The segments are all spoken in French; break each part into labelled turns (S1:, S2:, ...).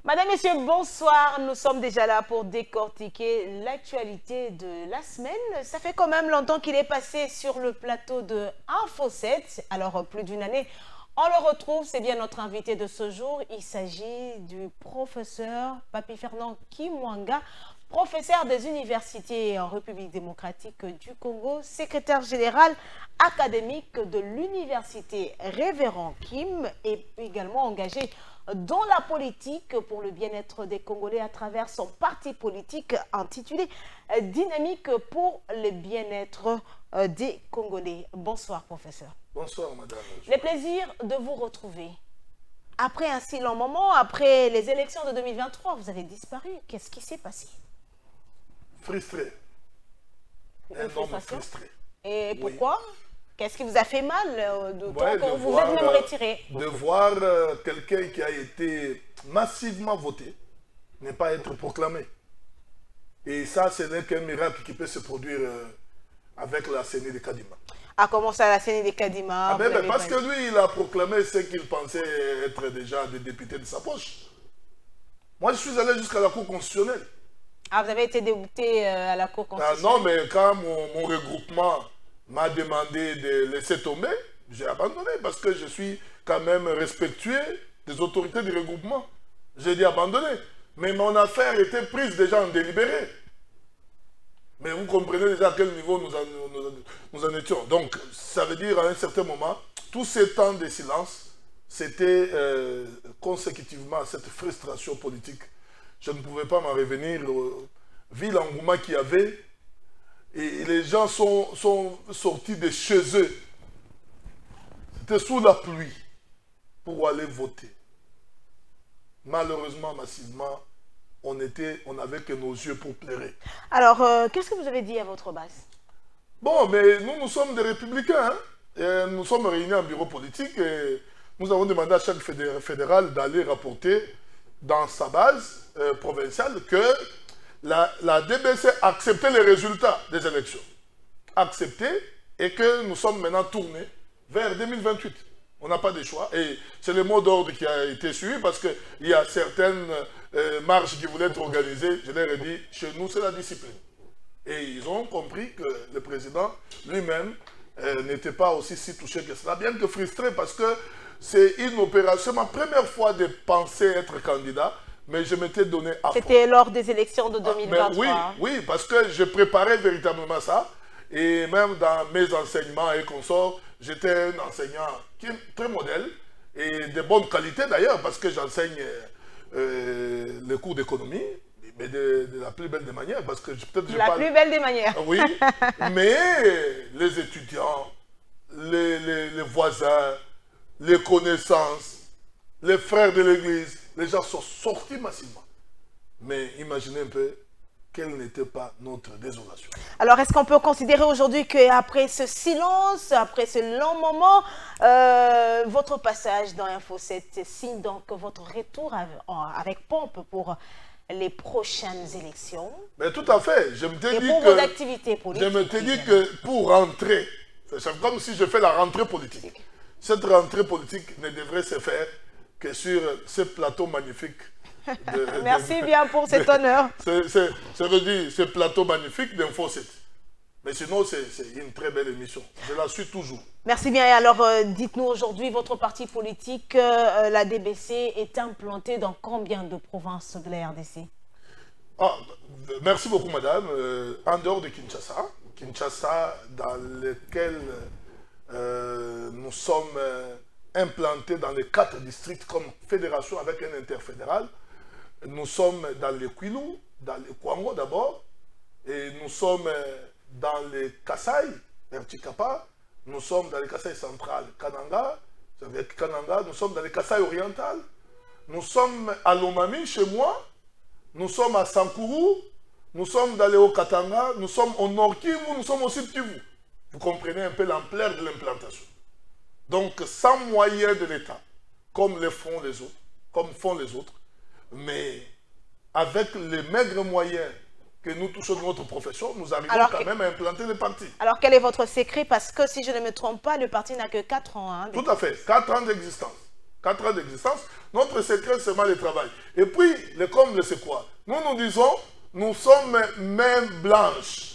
S1: Madame, Messieurs, bonsoir. Nous sommes déjà là pour décortiquer l'actualité de la semaine. Ça fait quand même longtemps qu'il est passé sur le plateau de Info 7. Alors, plus d'une année, on le retrouve. C'est bien notre invité de ce jour. Il s'agit du professeur Papi Fernand Kimwanga, professeur des universités en République démocratique du Congo, secrétaire général académique de l'université Révérend Kim et également engagé dans la politique pour le bien-être des Congolais à travers son parti politique intitulé Dynamique pour le bien-être des Congolais. Bonsoir, professeur.
S2: Bonsoir, madame.
S1: Le plaisir de vous retrouver. Après un si long moment, après les élections de 2023, vous avez disparu. Qu'est-ce qui s'est passé?
S2: Frustré. Un homme frustré.
S1: Et pourquoi? Qu'est-ce qui vous a fait mal quand vous
S2: voir,
S1: êtes même retiré?
S2: De voir quelqu'un qui a été massivement voté ne pas être proclamé. Et ça, ce n'est qu'un miracle qui peut se produire avec la CENI de Kadima.
S1: Ah, comment ça, la CENI de Kadima?
S2: Parce que lui, il a proclamé ce qu'il pensait être déjà des députés de sa poche. Moi, je suis allé jusqu'à la Cour constitutionnelle.
S1: Ah, vous avez été débouté à la Cour constitutionnelle?
S2: Non, mais quand mon regroupement m'a demandé de laisser tomber, j'ai abandonné parce que je suis quand même respectueux des autorités du regroupement. J'ai dit abandonner. Mais mon affaire était prise déjà en délibéré. Mais vous comprenez déjà à quel niveau nous en étions. Donc, ça veut dire à un certain moment, tous ces temps de silence, c'était consécutivement à cette frustration politique. Je ne pouvais pas m'en revenir, vu l'engouement qu'il y avait. Et les gens sont sortis de chez eux. C'était sous la pluie pour aller voter. Malheureusement, massivement, on n'avait que nos yeux pour pleurer.
S1: Alors, qu'est-ce que vous avez dit à votre base?
S2: Bon, mais nous sommes des républicains. Hein? Et nous sommes réunis en bureau politique et nous avons demandé à chaque fédéral d'aller rapporter dans sa base provinciale que la DBC acceptait les résultats des élections. Accepté et que nous sommes maintenant tournés vers 2028. On n'a pas de choix. Et c'est le mot d'ordre qui a été suivi parce qu'il y a certaines marches qui voulaient être organisées. Je leur ai dit, chez nous, c'est la discipline. Et ils ont compris que le président lui-même n'était pas aussi si touché que cela, bien que frustré parce que c'est une opération, ma première fois de penser être candidat. Mais je m'étais donné à fond.
S1: C'était lors des élections de 2023.
S2: Oui, parce que je préparais véritablement ça. Et même dans mes enseignements et consorts, j'étais un enseignant qui est très modèle et de bonne qualité d'ailleurs, parce que j'enseigne les cours d'économie, mais de la plus belle des manières. Parce que peut-être
S1: la plus belle des manières.
S2: Oui, mais les étudiants, les voisins, les connaissances, les frères de l'église, les gens sont sortis massivement. Mais imaginez un peu quelle n'était pas notre désolation.
S1: Alors, est-ce qu'on peut considérer aujourd'hui qu'après ce silence, après ce long moment, votre passage dans Info 7 signe donc votre retour avec pompe pour les prochaines élections?
S2: Mais tout à fait. Je me
S1: dis pour vos activités politiques.
S2: Je me dis que pour rentrer, c'est comme si je fais la rentrée politique. Cette rentrée politique ne devrait se faire que sur ce plateau magnifique.
S1: Merci bien pour cet honneur.
S2: Ce plateau magnifique d'Info 7. Mais sinon, c'est une très belle émission. Je la suis toujours.
S1: Merci bien. Et alors, dites-nous aujourd'hui, votre parti politique, la DBC, est implanté dans combien de provinces de la RDC?
S2: Merci beaucoup, madame. En dehors de Kinshasa, dans lequel nous sommes implantés dans les 4 districts comme fédération avec un interfédéral. Nous sommes dans les Kwilu, dans les Kwango d'abord, et nous sommes dans les Kasaï, vers Chikapa, nous sommes dans les Kasaï central, Kananga, avec Kananga, nous sommes dans les Kasaï oriental, nous sommes à Lomami, chez moi, nous sommes à Sankourou, nous sommes dans les Haut-Katanga, nous sommes au Nord-Kivu, nous sommes au Sud-Kivu. Vous comprenez un peu l'ampleur de l'implantation. Donc, sans moyens de l'État, comme font les autres, mais avec les maigres moyens que nous touchons de notre profession, nous arrivons quand même à implanter le parti.
S1: Alors, quel est votre secret? Parce que si je ne me trompe pas, le parti n'a que 4 ans. Hein,
S2: tout à fait, 4 ans d'existence. 4 ans d'existence. Notre secret, c'est seulement le travail. Et puis, le comble, c'est quoi? Nous, nous disons, nous sommes main blanche.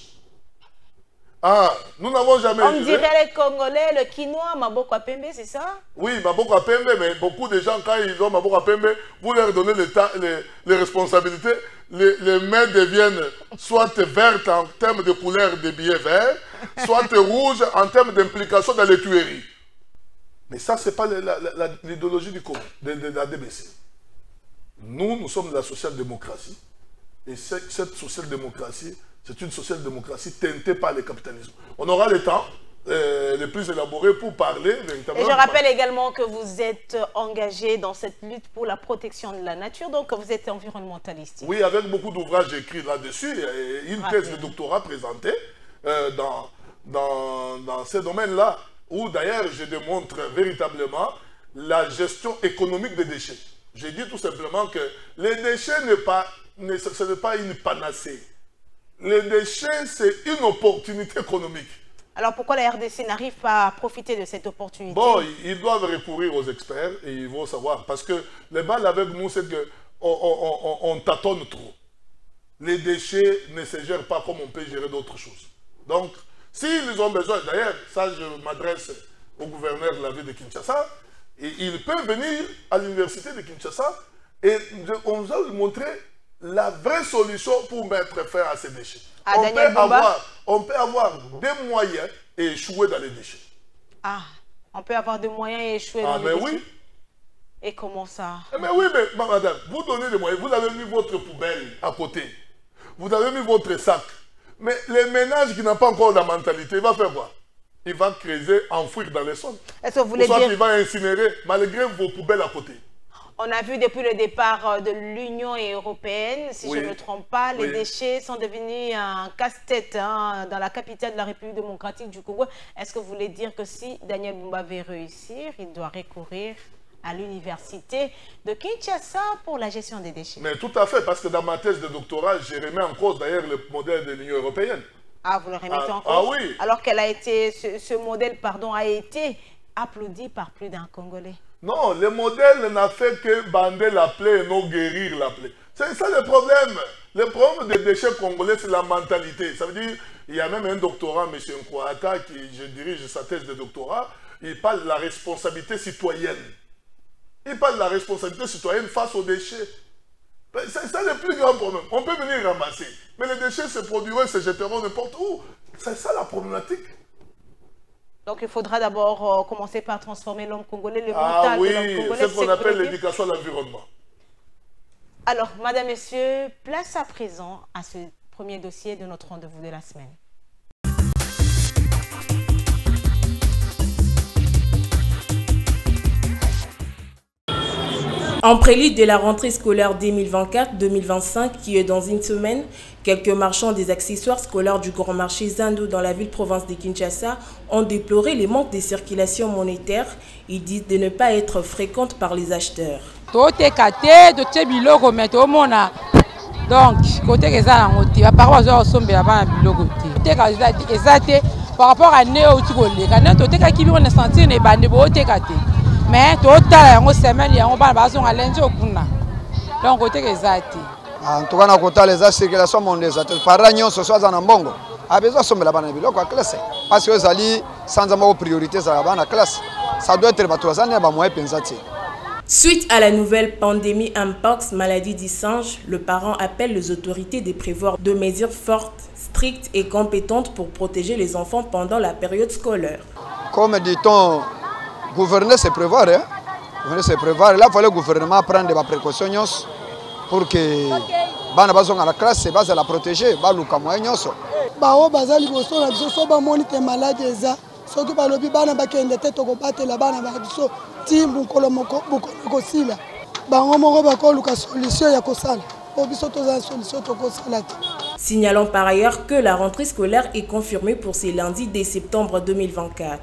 S2: Ah, nous n'avons jamais...
S1: On dirait les Congolais, le quinoa, Maboko Pembe, c'est ça?
S2: Oui, Maboko Pembe, mais beaucoup de gens, quand ils ont Maboko Pembe, vous leur donnez les responsabilités, les mains deviennent soit vertes en termes de couleur des billets verts, soit rouges en termes d'implication dans les tueries. Mais ça, ce n'est pas l'idéologie du Congo, de la DBC. Nous sommes de la social-démocratie. Et cette social-démocratie, c'est une social-démocratie teintée par le capitalisme. On aura le temps le plus élaboré pour parler véritablement.
S1: Et je rappelle également que vous êtes engagé dans cette lutte pour la protection de la nature, donc vous êtes environnementaliste. Oui,
S2: avec beaucoup d'ouvrages écrits là-dessus, une thèse de doctorat présentée dans ce domaine-là, où d'ailleurs je démontre véritablement la gestion économique des déchets. J'ai dit tout simplement que les déchets, ce n'est pas une panacée. Les déchets, c'est une opportunité économique.
S1: Alors pourquoi la RDC n'arrive pas à profiter de cette opportunité?
S2: Bon, ils doivent recourir aux experts et ils vont savoir. Parce que le mal avec nous, c'est qu'on tâtonne trop. Les déchets ne se gèrent pas comme on peut gérer d'autres choses. Donc, s'ils ont besoin, d'ailleurs, ça je m'adresse au gouverneur de la ville de Kinshasa, et il peut venir à l'université de Kinshasa et on va lui montrer la vraie solution pour mettre fin à ces déchets. On peut avoir des moyens et échouer dans les déchets.
S1: Ah, on peut avoir des moyens et échouer dans les déchets.
S2: Oui.
S1: Et comment ça?
S2: Mais oui, mais madame, vous donnez des moyens. Vous avez mis votre poubelle à côté. Vous avez mis votre sac. Mais les ménages qui n'ont pas encore la mentalité, il va faire quoi? Il va creuser, enfouir dans les sols.
S1: Est-ce que vous voulez dire...
S2: il va incinérer malgré vos poubelles à côté.
S1: On a vu depuis le départ de l'Union européenne, si je ne me trompe pas, les déchets sont devenus un casse-tête dans la capitale de la République démocratique du Congo. Est-ce que vous voulez dire que si Daniel Bumba veut réussir, il doit recourir à l'université de Kinshasa pour la gestion des déchets? Mais tout à fait, parce que dans ma thèse de doctorat, je remets en cause d'ailleurs le modèle de l'Union européenne. Ah, vous le remettez en cause? Ah oui. Alors qu'elle a été, ce modèle, pardon, a été applaudi par plus d'un Congolais. Non, le modèle n'a fait que bander la plaie et non guérir la plaie. C'est ça le problème. Le problème des déchets congolais, c'est la mentalité. Ça veut dire, il y a même un doctorat, M. Nkwata, qui je dirige sa thèse de doctorat, il parle de la responsabilité citoyenne. Il parle de la responsabilité citoyenne face aux déchets. C'est ça le plus grand problème. On peut venir ramasser, mais les déchets se produiront et se jetteront n'importe où. C'est ça la problématique. Donc il faudra d'abord commencer par transformer l'homme congolais, le mental de l'homme congolais. C'est ce qu'on appelle l'éducation à l'environnement. Alors, madame, messieurs, place à présent à ce premier dossier de notre rendez-vous de la semaine.
S3: En prélude de la rentrée scolaire 2024-2025 qui est dans une semaine, quelques marchands des accessoires scolaires du grand marché Zando dans la ville-province de Kinshasa ont déploré les manques de circulation monétaire. Ils disent de ne pas être fréquentes par les acheteurs.
S4: Donc, côté par rapport à Néo mais total yango semaine yango bana bazonga lundi okuna donc côté ezati en tout cas na kota les circulation mondaise para nyonso so za na mbongo a besoin sombela bana biloko à classe parce que ezali sans ama priorité za bana classe ça doit être batozana ba moyen pensati.
S3: Suite à la nouvelle pandémie Mpox, maladie du singe, le parent appelle les autorités de prévoir de mesures fortes, strictes et compétentes pour protéger les enfants pendant la période scolaire.
S4: Comme dit-on, gouverner c'est prévoir, hein? Gouverner c'est prévoir. Là, il faut le gouvernement prendre des précautions pour que les enfants à la classe se base à la protéger. Baluka moyenyoso.
S5: Bao bazali boso na biso so ba monite malade eza. Soki ba lobi bana ba kende te to ko batela bana ba biso timbu kolomoko ko sila. Ba ngomoko ba ko luka solution ya ko sala. O biso to za solution to ko sala.
S3: Signalons par ailleurs que la rentrée scolaire est confirmée pour ce lundi dès septembre 2024.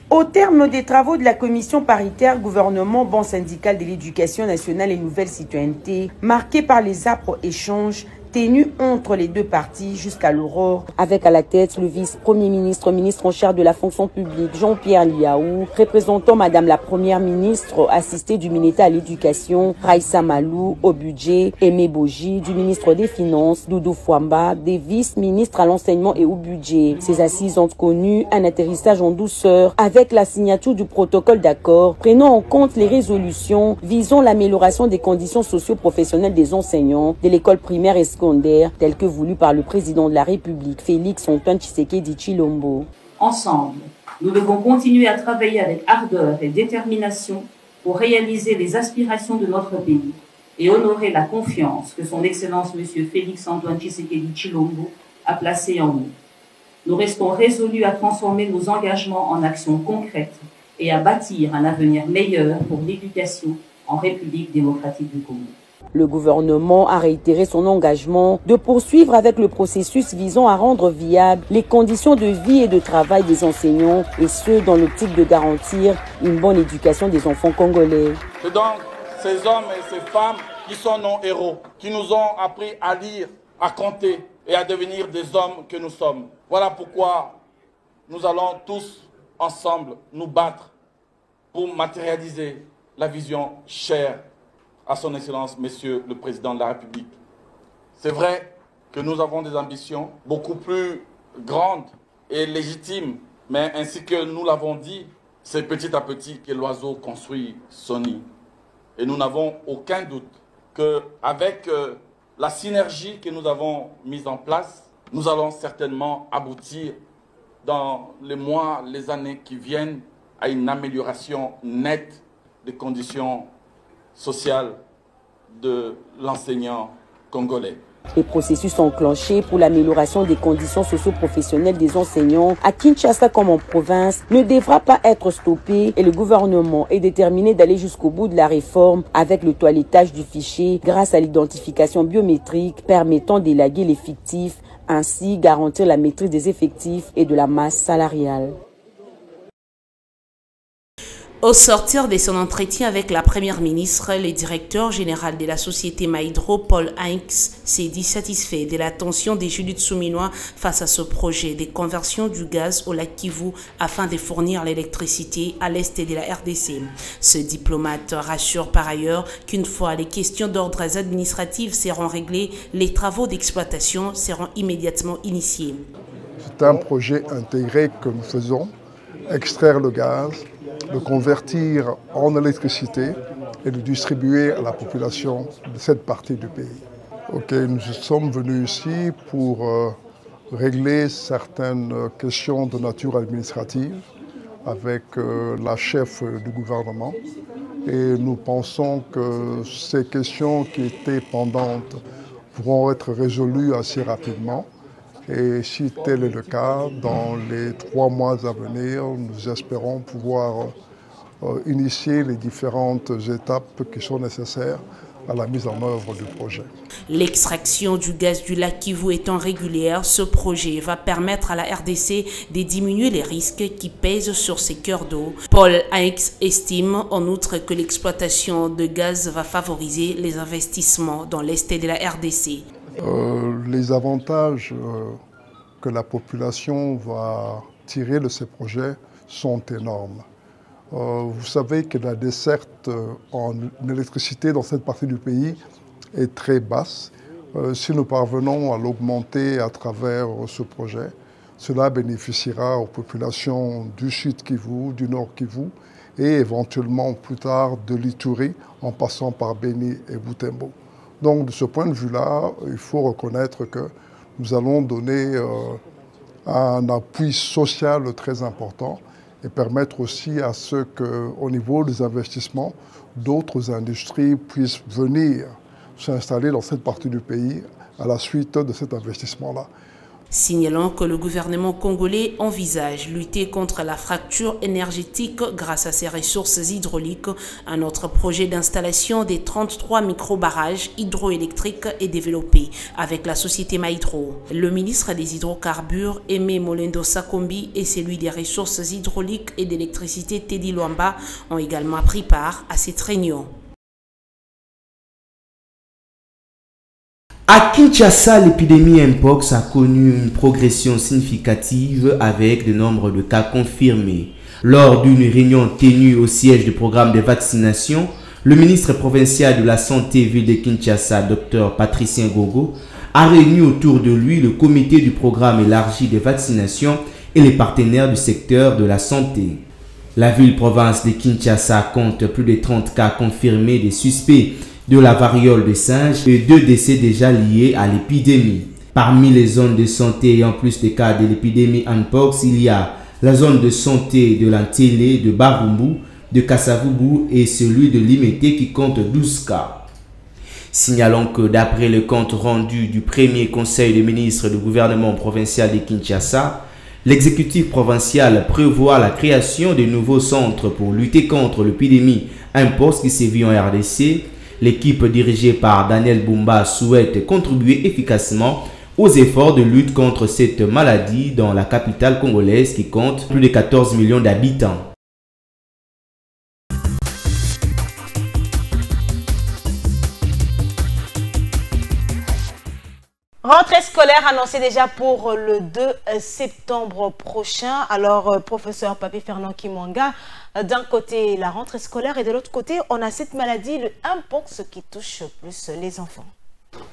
S6: Au terme des travaux de la commission paritaire gouvernement banc syndical de l'éducation nationale et nouvelle citoyenneté, marquée par les âpres échanges, tenu entre les deux parties jusqu'à l'aurore, avec à la tête le vice-premier ministre, ministre en charge de la fonction publique, Jean-Pierre Liaou, représentant Madame la Première ministre, assistée du ministère à l'éducation, Raïssa Malou, au budget, Aimé Boji, du ministre des Finances, Doudou Fouamba, des vice-ministres à l'enseignement et au budget. Ces assises ont connu un atterrissage en douceur avec la signature du protocole d'accord prenant en compte les résolutions visant l'amélioration des conditions socio-professionnelles des enseignants de l'école primaire et secondaire, telles que voulues par le président de la République, Félix Antoine Tshisekedi Tshilombo.
S7: Ensemble, nous devons continuer à travailler avec ardeur et détermination pour réaliser les aspirations de notre pays et honorer la confiance que son Excellence M. Félix Antoine Tshisekedi Tshilombo a placée en nous. Nous restons résolus à transformer nos engagements en actions concrètes et à bâtir un avenir meilleur pour l'éducation en République démocratique du Congo.
S6: Le gouvernement a réitéré son engagement de poursuivre avec le processus visant à rendre viables les conditions de vie et de travail des enseignants, et ce, dans l'optique de garantir une bonne éducation des enfants congolais.
S8: C'est donc ces hommes et ces femmes qui sont nos héros, qui nous ont appris à lire, à compter et à devenir des hommes que nous sommes. Voilà pourquoi nous allons tous ensemble nous battre pour matérialiser la vision chère à son Excellence, Monsieur le Président de la République. C'est vrai que nous avons des ambitions beaucoup plus grandes et légitimes, mais ainsi que nous l'avons dit, c'est petit à petit que l'oiseau construit son nid. Et nous n'avons aucun doute qu'avec la synergie que nous avons mise en place, nous allons certainement aboutir dans les mois, les années qui viennent à une amélioration nette des conditions sociales de l'enseignant congolais.
S6: Les processus enclenchés pour l'amélioration des conditions socio-professionnelles des enseignants à Kinshasa comme en province ne devra pas être stoppé et le gouvernement est déterminé d'aller jusqu'au bout de la réforme avec le toilettage du fichier grâce à l'identification biométrique permettant d'élaguer les fictifs, ainsi garantir la maîtrise des effectifs et de la masse salariale.
S3: Au sortir de son entretien avec la première ministre, le directeur général de la société Maïdro, Paul Heinz, s'est dit satisfait de l'attention des Judith Souminois face à ce projet de conversion du gaz au lac Kivu afin de fournir l'électricité à l'est de la RDC. Ce diplomate rassure par ailleurs qu'une fois les questions d'ordre administratif seront réglées, les travaux d'exploitation seront immédiatement initiés.
S2: C'est un projet intégré que nous faisons, extraire le gaz, le convertir en électricité et de distribuer à la population de cette partie du pays. Nous sommes venus ici pour régler certaines questions de nature administrative avec la chef du gouvernement et nous pensons que ces questions qui étaient pendantes pourront être résolues assez rapidement. Et si tel est le cas, dans les 3 mois à venir, nous espérons pouvoir initier les différentes étapes qui sont nécessaires à la mise en œuvre du projet.
S3: L'extraction du gaz du lac Kivu étant régulière, ce projet va permettre à la RDC de diminuer les risques qui pèsent sur ses cœurs d'eau. Paul Heinz estime en outre que l'exploitation de gaz va favoriser les investissements dans l'est de la RDC.
S2: Les avantages que la population va tirer de ces projets sont énormes. Vous savez que la desserte en électricité dans cette partie du pays est très basse. Si nous parvenons à l'augmenter à travers ce projet, cela bénéficiera aux populations du sud Kivu, du nord Kivu et éventuellement plus tard de l'Ituri en passant par Beni et Butembo. Donc de ce point de vue-là, il faut reconnaître que nous allons donner un appui social très important et permettre aussi à ce qu'au niveau des investissements, d'autres industries puissent venir s'installer dans cette partie du pays à la suite de cet investissement-là.
S3: Signalons que le gouvernement congolais envisage lutter contre la fracture énergétique grâce à ses ressources hydrauliques. Un autre projet d'installation des 33 micro-barrages hydroélectriques est développé avec la société Maïdro. Le ministre des hydrocarbures, Aimé Molendo Sakombi, et celui des ressources hydrauliques et d'électricité, Teddy Luamba, ont également pris part à cette réunion.
S9: À Kinshasa, l'épidémie Mpox a connu une progression significative avec le nombre de cas confirmés. Lors d'une réunion tenue au siège du programme de vaccination, le ministre provincial de la Santé ville de Kinshasa, Dr Patricien Gogo, a réuni autour de lui le comité du programme élargi de vaccination et les partenaires du secteur de la santé. La ville-province de Kinshasa compte plus de 30 cas confirmés des suspects de la variole des singes et 2 décès déjà liés à l'épidémie. Parmi les zones de santé ayant plus de cas de l'épidémie Mpox, il y a la zone de santé de l'Antélé, de Barumbu, de Kassavubu et celui de Limete qui compte 12 cas. Signalons que d'après le compte rendu du premier conseil des ministres du gouvernement provincial de Kinshasa, l'exécutif provincial prévoit la création de nouveaux centres pour lutter contre l'épidémie Mpox qui sévit en RDC. L'équipe dirigée par Daniel Bumba souhaite contribuer efficacement aux efforts de lutte contre cette maladie dans la capitale congolaise qui compte plus de 14 millions d'habitants.
S1: Rentrée scolaire annoncée déjà pour le 2 septembre prochain. Alors, professeur Papi Fernand Kimwanga, d'un côté la rentrée scolaire et de l'autre côté, on a cette maladie, le Mpox, qui touche plus les enfants.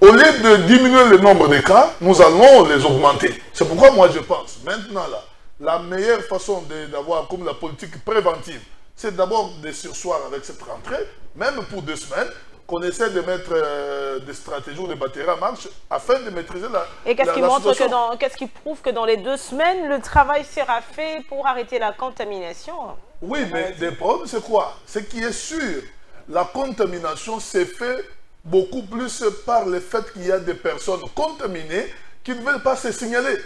S2: Au lieu de diminuer le nombre de cas, nous allons les augmenter. C'est pourquoi moi je pense, maintenant là, la meilleure façon d'avoir comme la politique préventive, c'est d'abord de sursoir avec cette rentrée, même pour 2 semaines, qu'on essaie de mettre des stratégies ou des batteries en marche afin de maîtriser la situation.
S1: Et qu'est-ce qui prouve que dans les 2 semaines, le travail sera fait pour arrêter la contamination?
S2: Oui, mais le problème c'est quoi? C'est qui est sûr, la contamination s'est fait beaucoup plus par le fait qu'il y a des personnes contaminées qui ne veulent pas se signaler,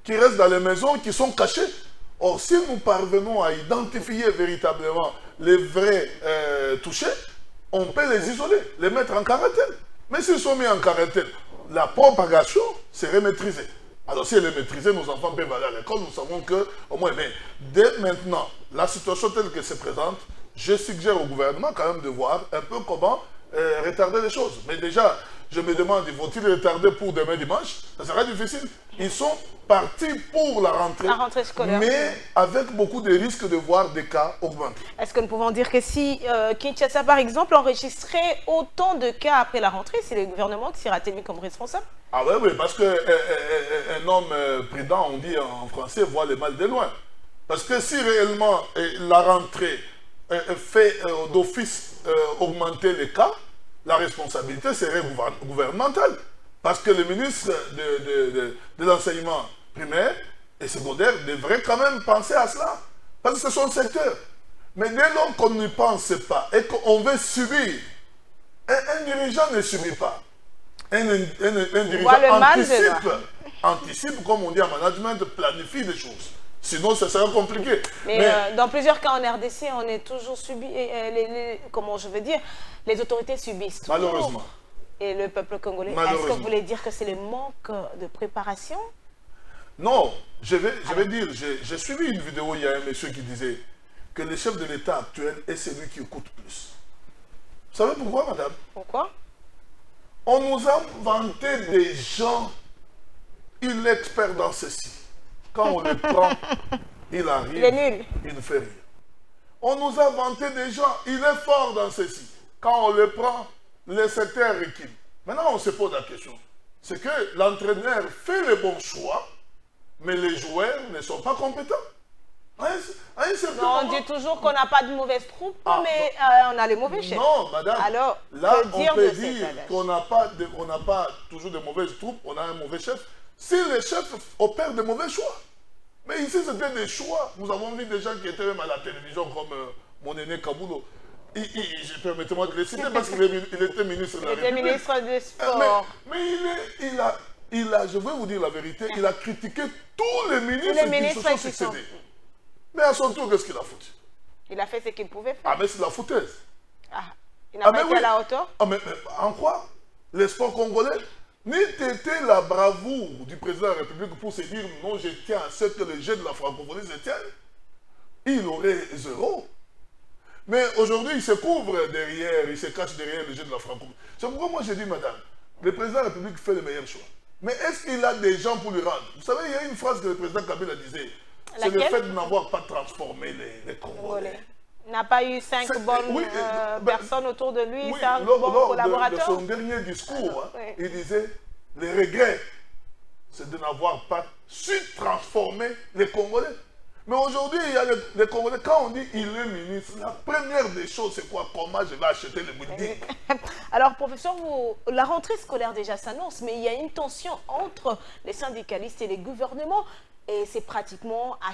S2: qui restent dans les maisons, qui sont cachées. Or, si nous parvenons à identifier véritablement les vrais touchés, on peut les isoler, les mettre en quarantaine. Mais s'ils sont mis en quarantaine, la propagation serait maîtrisée. Alors si elle est maîtrisée, nos enfants peuvent aller à l'école. Nous savons que, au moins, mais dès maintenant, la situation telle qu'elle se présente, je suggère au gouvernement quand même de voir un peu comment retarder les choses. Mais déjà, je me demande, vont-ils retarder pour demain dimanche? Ça sera difficile. Ils sont partis pour la rentrée scolaire, mais avec beaucoup de risques de voir des cas augmenter.
S1: Est-ce que nous pouvons dire que si Kinshasa, par exemple, enregistrait autant de cas après la rentrée, c'est le gouvernement qui sera tenu comme responsable?
S2: Ah oui, parce qu'un homme prudent, on dit en français, voit le mal de loin. Parce que si réellement la rentrée fait d'office augmenter les cas, la responsabilité serait gouvernementale. Parce que le ministre de l'enseignement primaire et secondaire devrait quand même penser à cela. Parce que c'est son secteur. Mais dès lors qu'on n'y pense pas et qu'on veut subir, un dirigeant ne subit pas. Un dirigeant anticipe, comme on dit en management, planifie des choses. Sinon, ça serait compliqué.
S1: Mais dans plusieurs cas en RDC, on est toujours subi, comment je veux dire, les autorités subissent toujours.
S2: Malheureusement.
S1: Et le peuple congolais, est-ce que vous voulez dire que c'est le manque de préparation?
S2: Non, je vais dire, j'ai suivi une vidéo, il y a un monsieur qui disait que le chef de l'État actuel est celui qui coûte plus. Vous savez pourquoi, madame?
S1: Pourquoi?
S2: On nous a vanté des gens, il est expert dans ceci. Quand on le prend, il arrive,
S1: il est nul.
S2: Il ne fait rien. On nous a vanté des gens, il est fort dans ceci. Quand on le prend, le secteur recule. Maintenant, on se pose la question. C'est que l'entraîneur fait le bon choix, mais les joueurs ne sont pas compétents.
S1: Non, on dit toujours qu'on n'a pas de mauvaises troupes, mais on a les mauvais chefs.
S2: Non, madame.
S1: Alors,
S2: là, on peut dire qu'on n'a pas toujours de mauvaises troupes, on a un mauvais chef. Si les chefs opèrent de mauvais choix. Mais ici, c'était des choix. Nous avons vu des gens qui étaient même à la télévision, comme mon aîné Kaboulou. Permettez-moi de le citer parce qu'il était ministre de la République.
S1: Il était ministre des Sports.
S2: Mais il a, je vais vous dire la vérité, il a critiqué tous les ministres qui se sont succédés. Mais à son tour, qu'est-ce qu'il a foutu? Il a fait ce qu'il pouvait faire. Ah, mais c'est de la foutaise.
S1: Il n'a pas été à la hauteur.
S2: Mais en quoi? Les sports congolais n'eût été la bravoure du président de la République pour se dire non, je tiens à ce que les jeux de la francophonie se tiennent, il aurait 0. Mais aujourd'hui, il se couvre derrière, il se cache derrière les jeux de la francophonie. C'est pourquoi moi je dis, madame, le président de la République fait le meilleur choix. Mais est-ce qu'il a des gens pour lui rendre? Vous savez, il y a une phrase que le président Kabila disait. C'est le fait de n'avoir pas transformé les Congolais.
S1: N'a pas eu 5 bonnes personnes autour de lui, 5 bons collaborateurs.
S2: De son dernier discours, il disait, les regrets, c'est de n'avoir pas su transformer les Congolais. Mais aujourd'hui, il y a les Congolais, quand on dit il est ministre, la première des choses, c'est quoi? Comment je vais acheter le bouddhique?
S1: Alors, professeur, la rentrée scolaire déjà s'annonce, mais il y a une tension entre les syndicalistes et les gouvernements. Et c'est pratiquement à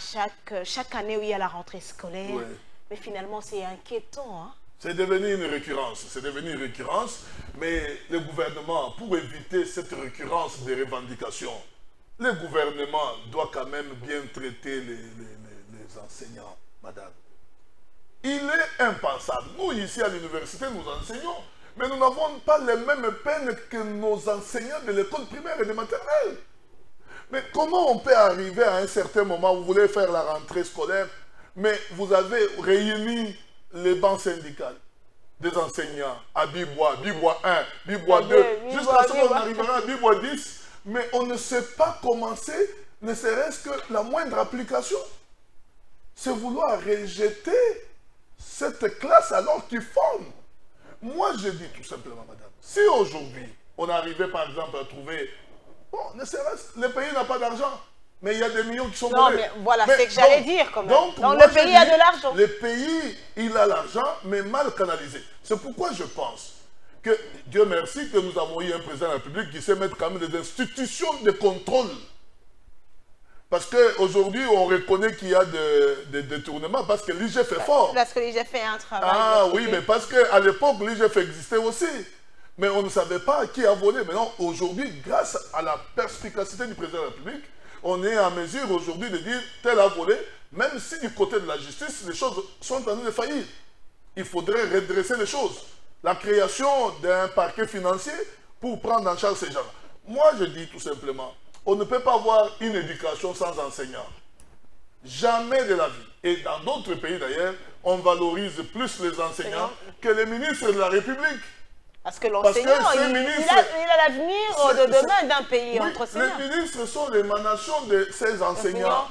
S1: chaque année où il y a la rentrée scolaire. Oui. Mais finalement, c'est inquiétant. Hein?
S2: C'est devenu une récurrence. C'est devenu une récurrence. Mais le gouvernement, pour éviter cette récurrence des revendications, le gouvernement doit quand même bien traiter les enseignants, madame. Il est impensable. Nous, ici à l'université, nous enseignons. Mais nous n'avons pas les mêmes peines que nos enseignants de l'école primaire et de maternelle. Mais comment on peut arriver à un certain moment où vous voulez faire la rentrée scolaire, mais vous avez réuni les bancs syndicales des enseignants à Bibois, Bibois 1, Bibois 2, jusqu'à ce qu'on arrivera à Bibois 10, mais on ne sait pas commencer, ne serait-ce que la moindre application. C'est vouloir rejeter cette classe alors qu'ils forment. Moi, je dis tout simplement, madame, si aujourd'hui, on arrivait par exemple à trouver, bon, ne serait-ce, le pays n'a pas d'argent, mais il y a des millions qui sont volés.
S1: Non, mais voilà, c'est que j'allais dire quand même. Donc
S2: le
S1: pays a de l'argent.
S2: Le pays, il a l'argent, mais mal canalisé. C'est pourquoi je pense que, Dieu merci, que nous avons eu un président de la République qui sait mettre quand même des institutions de contrôle. Parce qu'aujourd'hui, on reconnaît qu'il y a des détournements parce que l'IGF est fort.
S1: Parce que l'IGF fait un travail.
S2: Ah oui, mais parce qu'à l'époque, l'IGF existait aussi. Mais on ne savait pas qui a volé. Maintenant, aujourd'hui, grâce à la perspicacité du président de la République, on est en mesure aujourd'hui de dire tel a volé, même si du côté de la justice, les choses sont en train de faillir. Il faudrait redresser les choses. La création d'un parquet financier pour prendre en charge ces gens-là. Moi, je dis tout simplement, on ne peut pas avoir une éducation sans enseignants. Jamais de la vie. Et dans d'autres pays d'ailleurs, on valorise plus les enseignants que les ministres de la République.
S1: Parce que l'enseignant, il a l'avenir de demain d'un pays entre ses mains.
S2: Les ministres sont l'émanation de ces enseignants.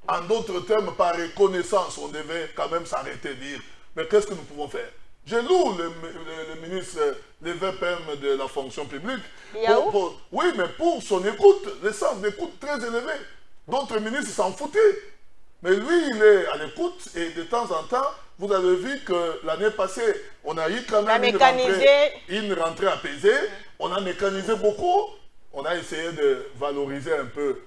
S2: En d'autres termes, par reconnaissance, on devait quand même s'arrêter et dire, mais qu'est-ce que nous pouvons faire? Je loue le ministre, le VPM de la fonction publique. Oui, mais pour son écoute, le sens d'écoute très élevé. D'autres ministres s'en foutaient. Mais lui, il est à l'écoute et de temps en temps, vous avez vu que l'année passée, on a eu quand même une rentrée apaisée. On a mécanisé beaucoup. On a essayé de valoriser un peu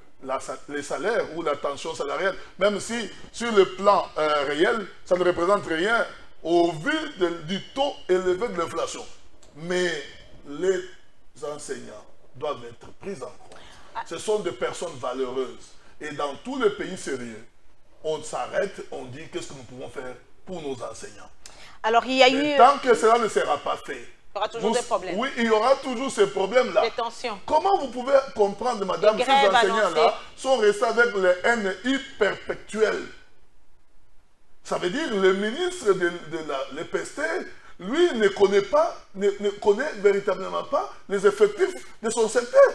S2: les salaires ou la tension salariale. Même si, sur le plan réel, ça ne représente rien au vu du taux élevé de l'inflation. Mais les enseignants doivent être pris en compte. Ce sont des personnes valeureuses. Et dans tous les pays sérieux, on s'arrête, on dit qu'est-ce que nous pouvons faire pour nos enseignants.
S1: Alors, il y a eu...
S2: Tant que cela ne sera pas fait,
S1: il y aura toujours des problèmes.
S2: Oui, il y aura toujours ces problèmes-là.
S1: Des tensions.
S2: Comment vous pouvez comprendre, madame, ces enseignants-là sont restés avec le NI perpétuel? Ça veut dire que le ministre de l'EPST, lui, ne connaît véritablement pas les effectifs de son secteur.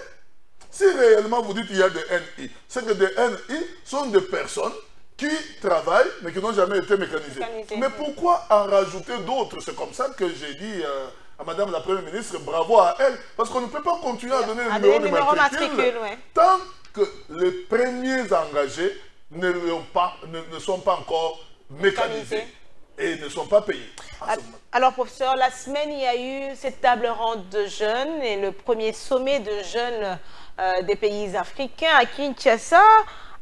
S2: Si réellement vous dites qu'il y a des NI, c'est que des NI sont des personnes qui travaillent, mais qui n'ont jamais été mécanisées. Mais pourquoi en rajouter d'autres? C'est comme ça que j'ai dit à madame la première ministre, bravo à elle, parce qu'on ne peut pas continuer à donner le numéro de matricule tant que les premiers engagés ne sont pas encore mécanisés et ne sont pas payés.
S1: Alors, professeur, la semaine, il y a eu cette table ronde de jeunes et le premier sommet de jeunes des pays africains à Kinshasa.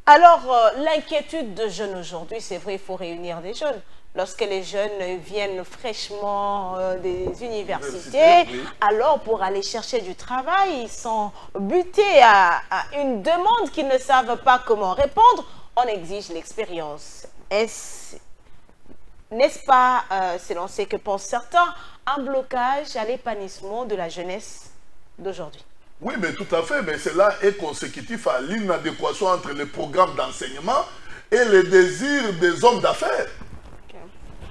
S1: Alors, l'inquiétude de jeunes aujourd'hui, c'est vrai, il faut réunir des jeunes. Lorsque les jeunes viennent fraîchement des universités, alors pour aller chercher du travail, ils sont butés à une demande qu'ils ne savent pas comment répondre. On exige l'expérience. N'est-ce pas, selon ce que pensent certains, un blocage à l'épanouissement de la jeunesse d'aujourd'hui?
S2: Oui, mais tout à fait, mais cela est consécutif à l'inadéquation entre les programmes d'enseignement et les désirs des hommes d'affaires.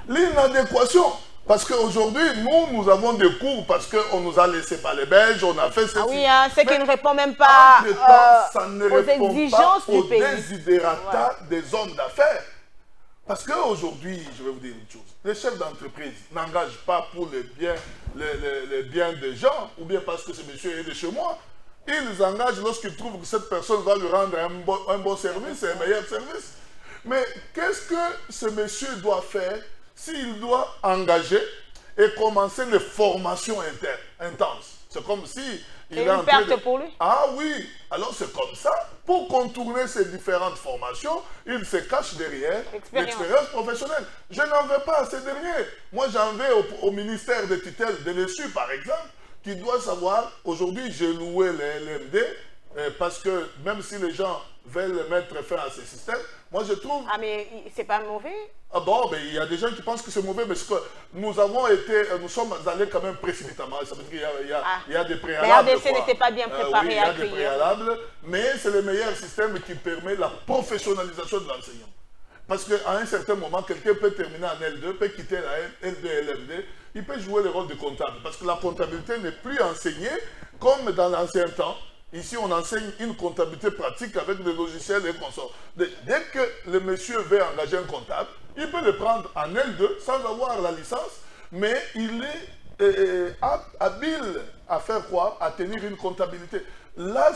S2: L'inadéquation. Parce qu'aujourd'hui, nous avons des cours parce qu'on nous a laissé par les Belges, on a fait ceci.
S1: Ah oui, hein, c'est qui ne répond même pas
S2: ça ne
S1: aux
S2: répond
S1: exigences
S2: pas
S1: du
S2: aux
S1: pays.
S2: desiderata des hommes d'affaires. Parce qu'aujourd'hui, je vais vous dire une chose, les chefs d'entreprise n'engagent pas pour les biens des gens, ou bien parce que ce monsieur est de chez moi. Ils engagent lorsqu'ils trouvent que cette personne va lui rendre un bon service et un meilleur service. Mais qu'est-ce que ce monsieur doit faire s'il doit engager et commencer les formations intenses? C'est comme si...
S1: C'est une perte pour lui.
S2: Ah oui, alors c'est comme ça. Pour contourner ces différentes formations, il se cache derrière l'expérience professionnelle. Je n'en veux pas à ces derniers. Moi, j'en veux au ministère de tutelle de l'ESU, par exemple, qui doit savoir, aujourd'hui, j'ai loué les LMD, parce que même si les gens veulent mettre fin à ces systèmes, moi je trouve...
S1: Ah mais c'est pas mauvais?
S2: Ah bon, mais il y a des gens qui pensent que c'est mauvais, parce que nous sommes allés quand même précipitamment. Ça veut dire qu'il y a des préalables.
S1: Mais RDC n'était pas bien préparé
S2: oui,
S1: à accueillir.
S2: Il y a des préalables, mais c'est le meilleur système qui permet la professionnalisation de l'enseignant. Parce qu'à un certain moment, quelqu'un peut terminer en L2, peut quitter la L2 et LMD, il peut jouer le rôle de comptable. Parce que la comptabilité n'est plus enseignée comme dans l'ancien temps. Ici, on enseigne une comptabilité pratique avec des logiciels et consorts. Dès que le monsieur veut engager un comptable, il peut le prendre en L2 sans avoir la licence, mais il est habile à faire quoi? À tenir une comptabilité. Là,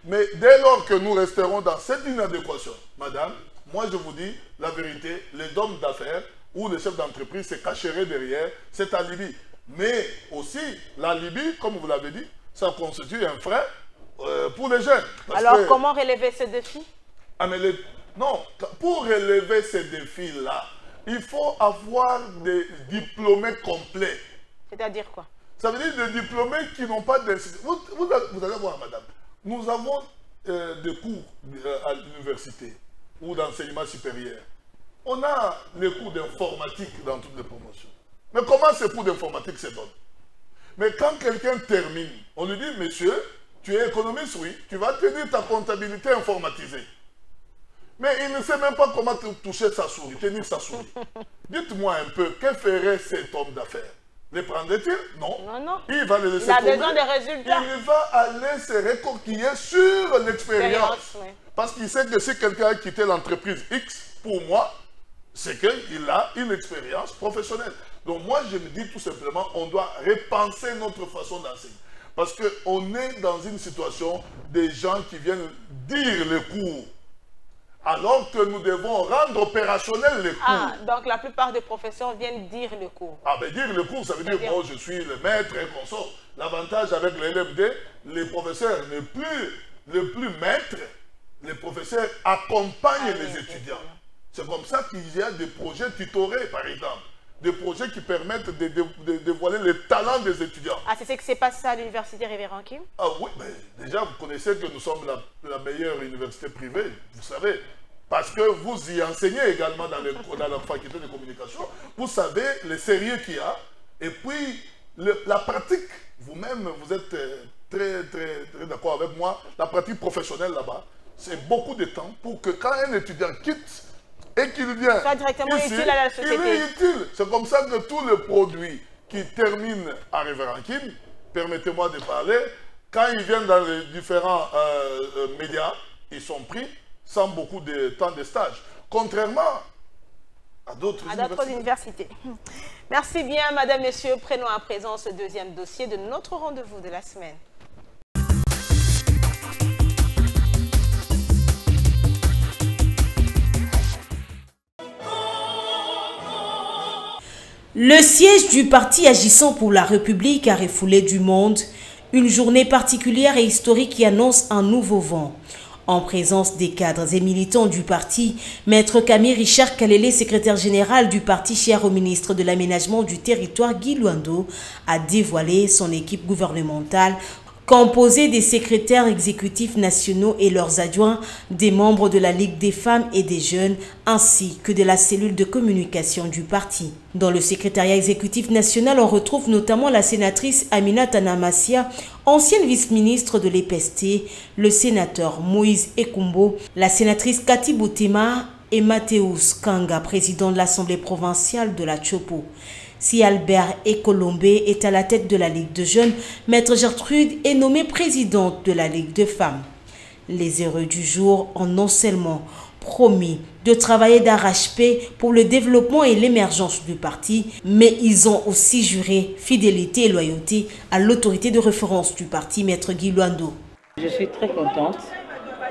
S2: mais dès lors que nous resterons dans cette inadéquation, madame, moi je vous dis la vérité, les hommes d'affaires ou les chefs d'entreprise se cacheraient derrière cet alibi. Mais aussi, l'alibi, comme vous l'avez dit, ça constitue un frein pour les jeunes.
S1: Alors, comment relever ce défi?
S2: Ah, mais non, pour relever ces défis-là, il faut avoir des diplômés complets.
S1: C'est-à-dire quoi?
S2: Ça veut dire des diplômés qui n'ont pas d'institut. Vous allez voir, madame, nous avons des cours à l'université ou d'enseignement supérieur. On a les cours d'informatique dans toutes les promotions. Mais comment ces cours d'informatique se donnent? Mais quand quelqu'un termine, on lui dit, monsieur, tu es économiste, oui, tu vas tenir ta comptabilité informatisée. Mais il ne sait même pas comment toucher sa souris, tenir sa souris. Dites-moi un peu, que ferait cet homme d'affaires? Les prendrait-il? Non.
S1: Non, non.
S2: Il va les laisser
S1: Il a
S2: tomber.
S1: besoin de résultats.
S2: Il va aller se récoquiller sur l'expérience. Oui. Parce qu'il sait que si quelqu'un a quitté l'entreprise X, pour moi, c'est qu'il a une expérience professionnelle. Donc moi, je me dis tout simplement, on doit repenser notre façon d'enseigner. Parce qu'on est dans une situation des gens qui viennent dire les cours, alors que nous devons rendre opérationnels les cours.
S1: Ah, donc la plupart des professeurs viennent dire le cours.
S2: Ah, ben dire le cours, ça veut dire, moi, je suis le maître et consort. L'avantage avec le LMD, les professeurs ne plus maîtres, les professeurs accompagnent les étudiants. C'est comme ça qu'il y a des projets tutorés, par exemple. Des projets qui permettent de dévoiler les talents des étudiants.
S1: Ah, c'est ce qui s'est passé à l'université Révérend Kim?
S2: Ah oui, mais déjà, vous connaissez que nous sommes la meilleure université privée, vous savez. Parce que vous y enseignez également dans la faculté de communication. Vous savez le sérieux qu'il y a. Et puis, la pratique, vous-même, vous êtes très d'accord avec moi. La pratique professionnelle là-bas, c'est beaucoup de temps pour que quand un étudiant quitte et qu'il vient
S1: soit directement
S2: ici,
S1: utile à la société.
S2: Il est utile. C'est comme ça que tous les produits qui terminent à Révérend Kim, permettez-moi de parler, quand ils viennent dans les différents médias, ils sont pris sans beaucoup de temps de stage. Contrairement à d'autres
S1: universités. Merci bien, madame, messieurs. Prenons à présent ce deuxième dossier de notre rendez-vous de la semaine.
S3: Le siège du parti agissant pour la République a refoulé du monde. Une journée particulière et historique qui annonce un nouveau vent. En présence des cadres et militants du parti, Maître Camille Richard Kalele, secrétaire général du parti cher au ministre de l'Aménagement du Territoire Guy Luando, a dévoilé son équipe gouvernementale composée des secrétaires exécutifs nationaux et leurs adjoints, des membres de la Ligue des femmes et des jeunes, ainsi que de la cellule de communication du parti. Dans le secrétariat exécutif national, on retrouve notamment la sénatrice Aminata Namassia, ancienne vice-ministre de l'EPST, le sénateur Moïse Ekumbo, la sénatrice Cathy Boutema,
S1: et Mathéus Kanga, président de l'Assemblée provinciale de la Chopo. Si Albert Ekolombé est à la tête de la Ligue de jeunes, Maître Gertrude est nommée présidente de la Ligue de femmes. Les heureux du jour ont non seulement promis de travailler d'arrache-pied pour le développement et l'émergence du parti, mais ils ont aussi juré fidélité et loyauté à l'autorité de référence du parti, Maître Guy Luando.
S10: Je suis très contente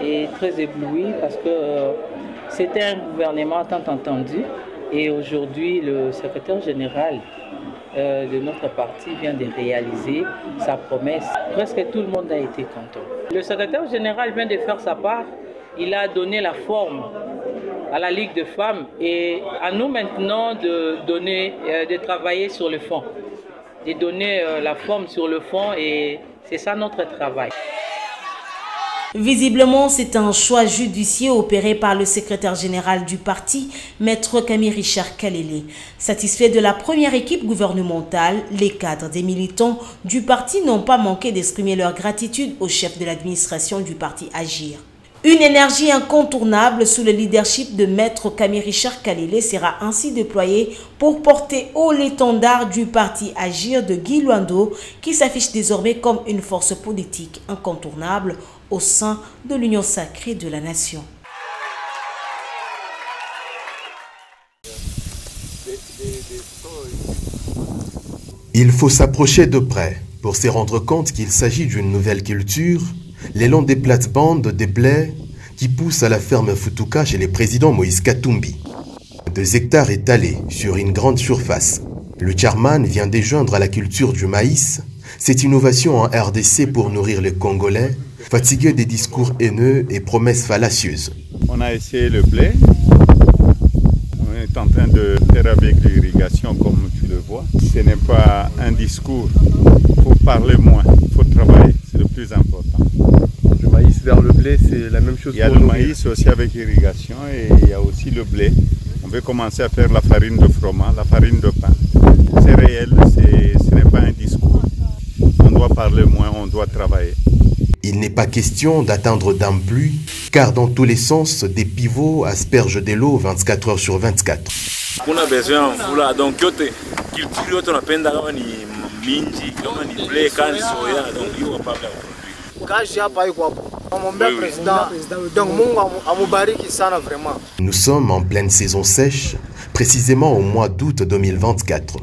S10: et très éblouie parce que c'était un gouvernement tant entendu et aujourd'hui le secrétaire général de notre parti vient de réaliser sa promesse. Presque tout le monde a été content. Le secrétaire général vient de faire sa part. Il a donné la forme à la Ligue de femmes et à nous maintenant de travailler sur le fond, de donner la forme sur le fond et c'est ça notre travail.
S1: Visiblement, c'est un choix judicieux opéré par le secrétaire général du parti, Maître Camille Richard Kalele. Satisfait de la première équipe gouvernementale, les cadres des militants du parti n'ont pas manqué d'exprimer leur gratitude au chef de l'administration du parti Agir. Une énergie incontournable sous le leadership de Maître Camille Richard Kalele sera ainsi déployée pour porter haut l'étendard du parti Agir de Guy Luando, qui s'affiche désormais comme une force politique incontournable au sein de l'Union sacrée de la nation.
S11: Il faut s'approcher de près pour se rendre compte qu'il s'agit d'une nouvelle culture, l'élan des plates-bandes des blés qui poussent à la ferme Futuka chez le président Moïse Katumbi. 2 hectares étalés sur une grande surface. Le Charman vient de joindre à la culture du maïs, cette innovation en RDC pour nourrir les Congolais, fatigués des discours haineux et promesses fallacieuses.
S12: On a essayé le blé, on est en train de faire avec l'irrigation comme tu le vois. Ce n'est pas un discours, il faut parler moins, il faut travailler, c'est le plus important.
S13: Le maïs vers le blé, c'est la même chose.
S12: Il y a le maïs aussi avec l'irrigation et il y a aussi le blé. On veut commencer à faire la farine de froment, la farine de pain. C'est réel, ce n'est pas un discours. On doit parler moins, on doit travailler.
S11: Il n'est pas question d'atteindre d'un pluie, car dans tous les sens, des pivots aspergent de l'eau 24 heures sur 24.
S14: On a besoin de foula, donc culture on appelle ni minji, comme ni blé, canne, soya, donc il va pas faire produit.
S15: Quand j'ai pas eu quoi, mon père président, donc mon amubariki sana vraiment.
S11: Nous sommes en pleine saison sèche, précisément au mois d'août 2024.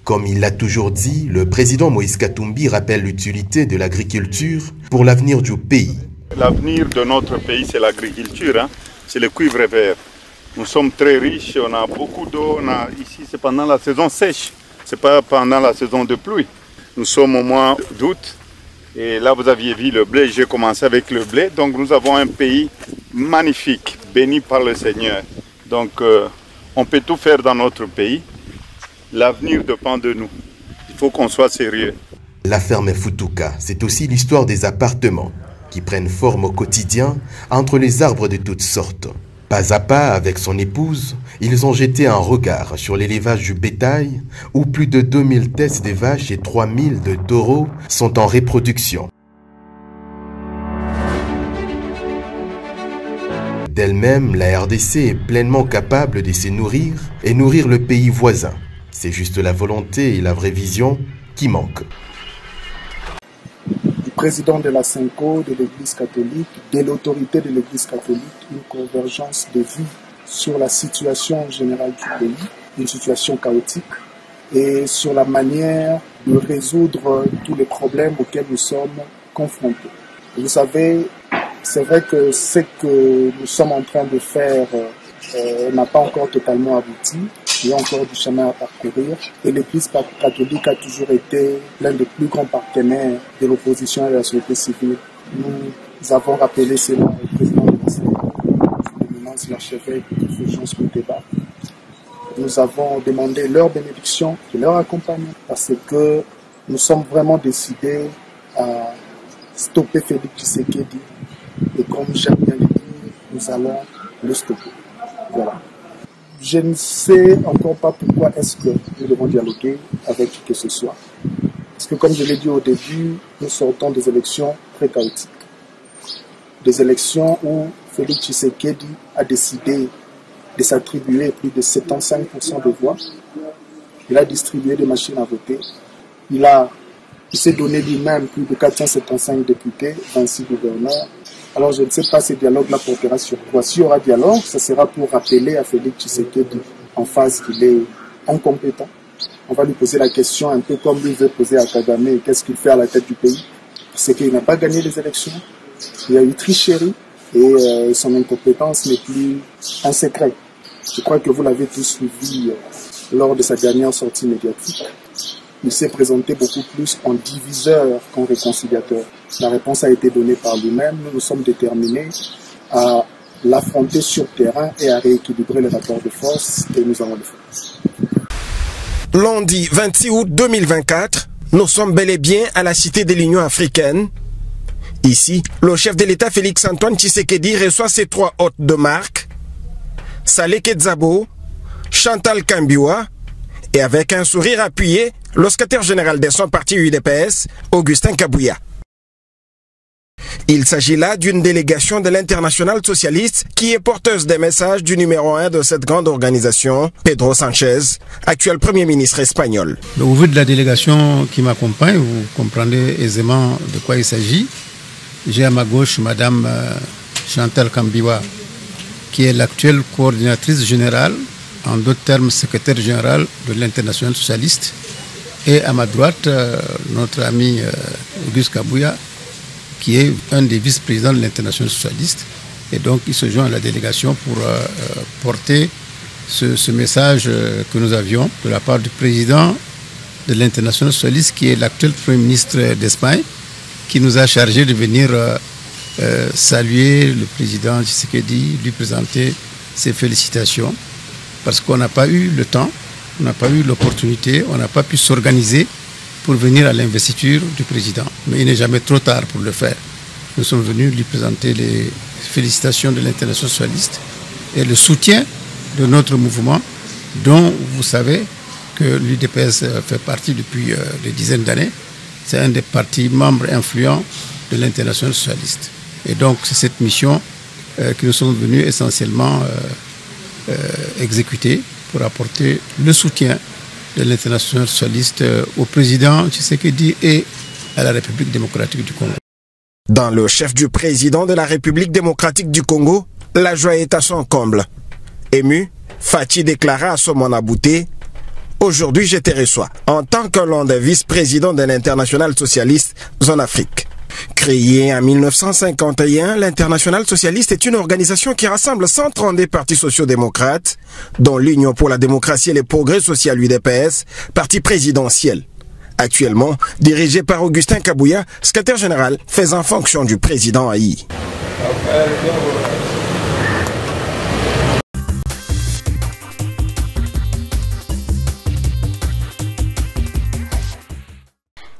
S11: Comme il l'a toujours dit, le président Moïse Katumbi rappelle l'utilité de l'agriculture pour l'avenir du pays.
S12: L'avenir de notre pays, c'est l'agriculture, hein? C'est le cuivre vert. Nous sommes très riches, on a beaucoup d'eau. Ici, c'est pendant la saison sèche, ce n'est pas pendant la saison de pluie. Nous sommes au mois d'août et là, vous aviez vu le blé, j'ai commencé avec le blé. Donc, nous avons un pays magnifique, béni par le Seigneur. Donc, on peut tout faire dans notre pays. L'avenir dépend de nous. Il faut qu'on soit sérieux.
S11: La ferme Futuka, c'est aussi l'histoire des appartements qui prennent forme au quotidien entre les arbres de toutes sortes. Pas à pas, avec son épouse, ils ont jeté un regard sur l'élevage du bétail où plus de 2000 têtes de vaches et 3000 de taureaux sont en reproduction. D'elle-même, la RDC est pleinement capable de se nourrir et nourrir le pays voisin. C'est juste la volonté et la vraie vision qui manquent.
S16: Du président de la Synco, de l'Église catholique, de l'autorité de l'Église catholique, une convergence de vues sur la situation générale du pays, une situation chaotique, et sur la manière de résoudre tous les problèmes auxquels nous sommes confrontés. Vous savez, c'est vrai que ce que nous sommes en train de faire n'a pas encore totalement abouti. Il y a encore du chemin à parcourir. Et l'Église catholique a toujours été l'un des plus grands partenaires de l'opposition et de la société civile. Nous avons rappelé cela au président de la Sénat, l'éminence l'archevêque Fulgence Mouteba. Nous avons demandé leur bénédiction et leur accompagnement parce que nous sommes vraiment décidés à stopper Félix Tshisekedi. Et comme j'aime bien le dire, nous allons le stopper. Voilà. Je ne sais encore pas pourquoi est-ce que nous devons dialoguer avec qui que ce soit. Parce que comme je l'ai dit au début, nous sortons des élections très chaotiques. Des élections où Félix Tshisekedi a décidé de s'attribuer plus de 75% de voix. Il a distribué des machines à voter. Il s'est donné lui-même plus de 475 députés, 26 gouverneurs. Alors je ne sais pas si ce dialogue-là portera sur quoi. S'il y aura dialogue, ça sera pour rappeler à Félix Tshisekedi en face qu'il est incompétent. On va lui poser la question un peu comme lui veut poser à Kagame, qu'est-ce qu'il fait à la tête du pays. C'est qu'il n'a pas gagné les élections. Il y a eu tricherie et son incompétence n'est plus un secret. Je crois que vous l'avez tous suivi lors de sa dernière sortie médiatique. Il s'est présenté beaucoup plus en diviseur qu'en réconciliateur. La réponse a été donnée par lui-même. Nous sommes déterminés à l'affronter sur terrain et à rééquilibrer les rapports de force et nous allons le faire.
S17: Lundi 26 août 2024, nous sommes bel et bien à la Cité de l'Union africaine. Ici, le chef de l'État Félix Antoine Tshisekedi reçoit ses 3 hôtes de marque, Saleh Kedzabo, Chantal Kambiwa, et avec un sourire appuyé, le secrétaire général de son parti UDPS, Augustin Kabouya. Il s'agit là d'une délégation de l'Internationale socialiste qui est porteuse des messages du numéro 1 de cette grande organisation, Pedro Sanchez, actuel Premier ministre espagnol.
S18: Au vu de la délégation qui m'accompagne, vous comprendrez aisément de quoi il s'agit. J'ai à ma gauche Madame Chantal Kambiwa, qui est l'actuelle coordinatrice générale, en d'autres termes secrétaire général de l'Internationale socialiste. Et à ma droite, notre ami Auguste Kabouya, qui est un des vice-présidents de l'Internationale socialiste. Et donc, il se joint à la délégation pour porter ce message que nous avions de la part du président de l'Internationale socialiste, qui est l'actuel Premier ministre d'Espagne, qui nous a chargé de venir saluer le président Tshisekedi, lui présenter ses félicitations, parce qu'on n'a pas eu le temps, on n'a pas eu l'opportunité, on n'a pas pu s'organiser pour venir à l'investiture du président. Mais il n'est jamais trop tard pour le faire. Nous sommes venus lui présenter les félicitations de l'Internationale socialiste et le soutien de notre mouvement, dont vous savez que l'UDPS fait partie depuis des dizaines d'années. C'est un des partis membres influents de l'Internationale socialiste. Et donc c'est cette mission que nous sommes venus essentiellement exécuter pour apporter le soutien de l'Internationale socialiste au président Tshisekedi et à la République démocratique du Congo.
S17: Dans le chef du président de la République démocratique du Congo, la joie est à son comble. Ému, Fathi déclara à Somon Abouté: aujourd'hui je te reçois en tant que l'un des vice-présidents de l'Internationale socialiste zone Afrique. Créée en 1951, l'Internationale socialiste est une organisation qui rassemble 132 partis sociaux-démocrates, dont l'Union pour la démocratie et le progrès social UDPS, parti présidentiel. Actuellement, dirigé par Augustin Kabouya, secrétaire général faisant fonction du président Haï.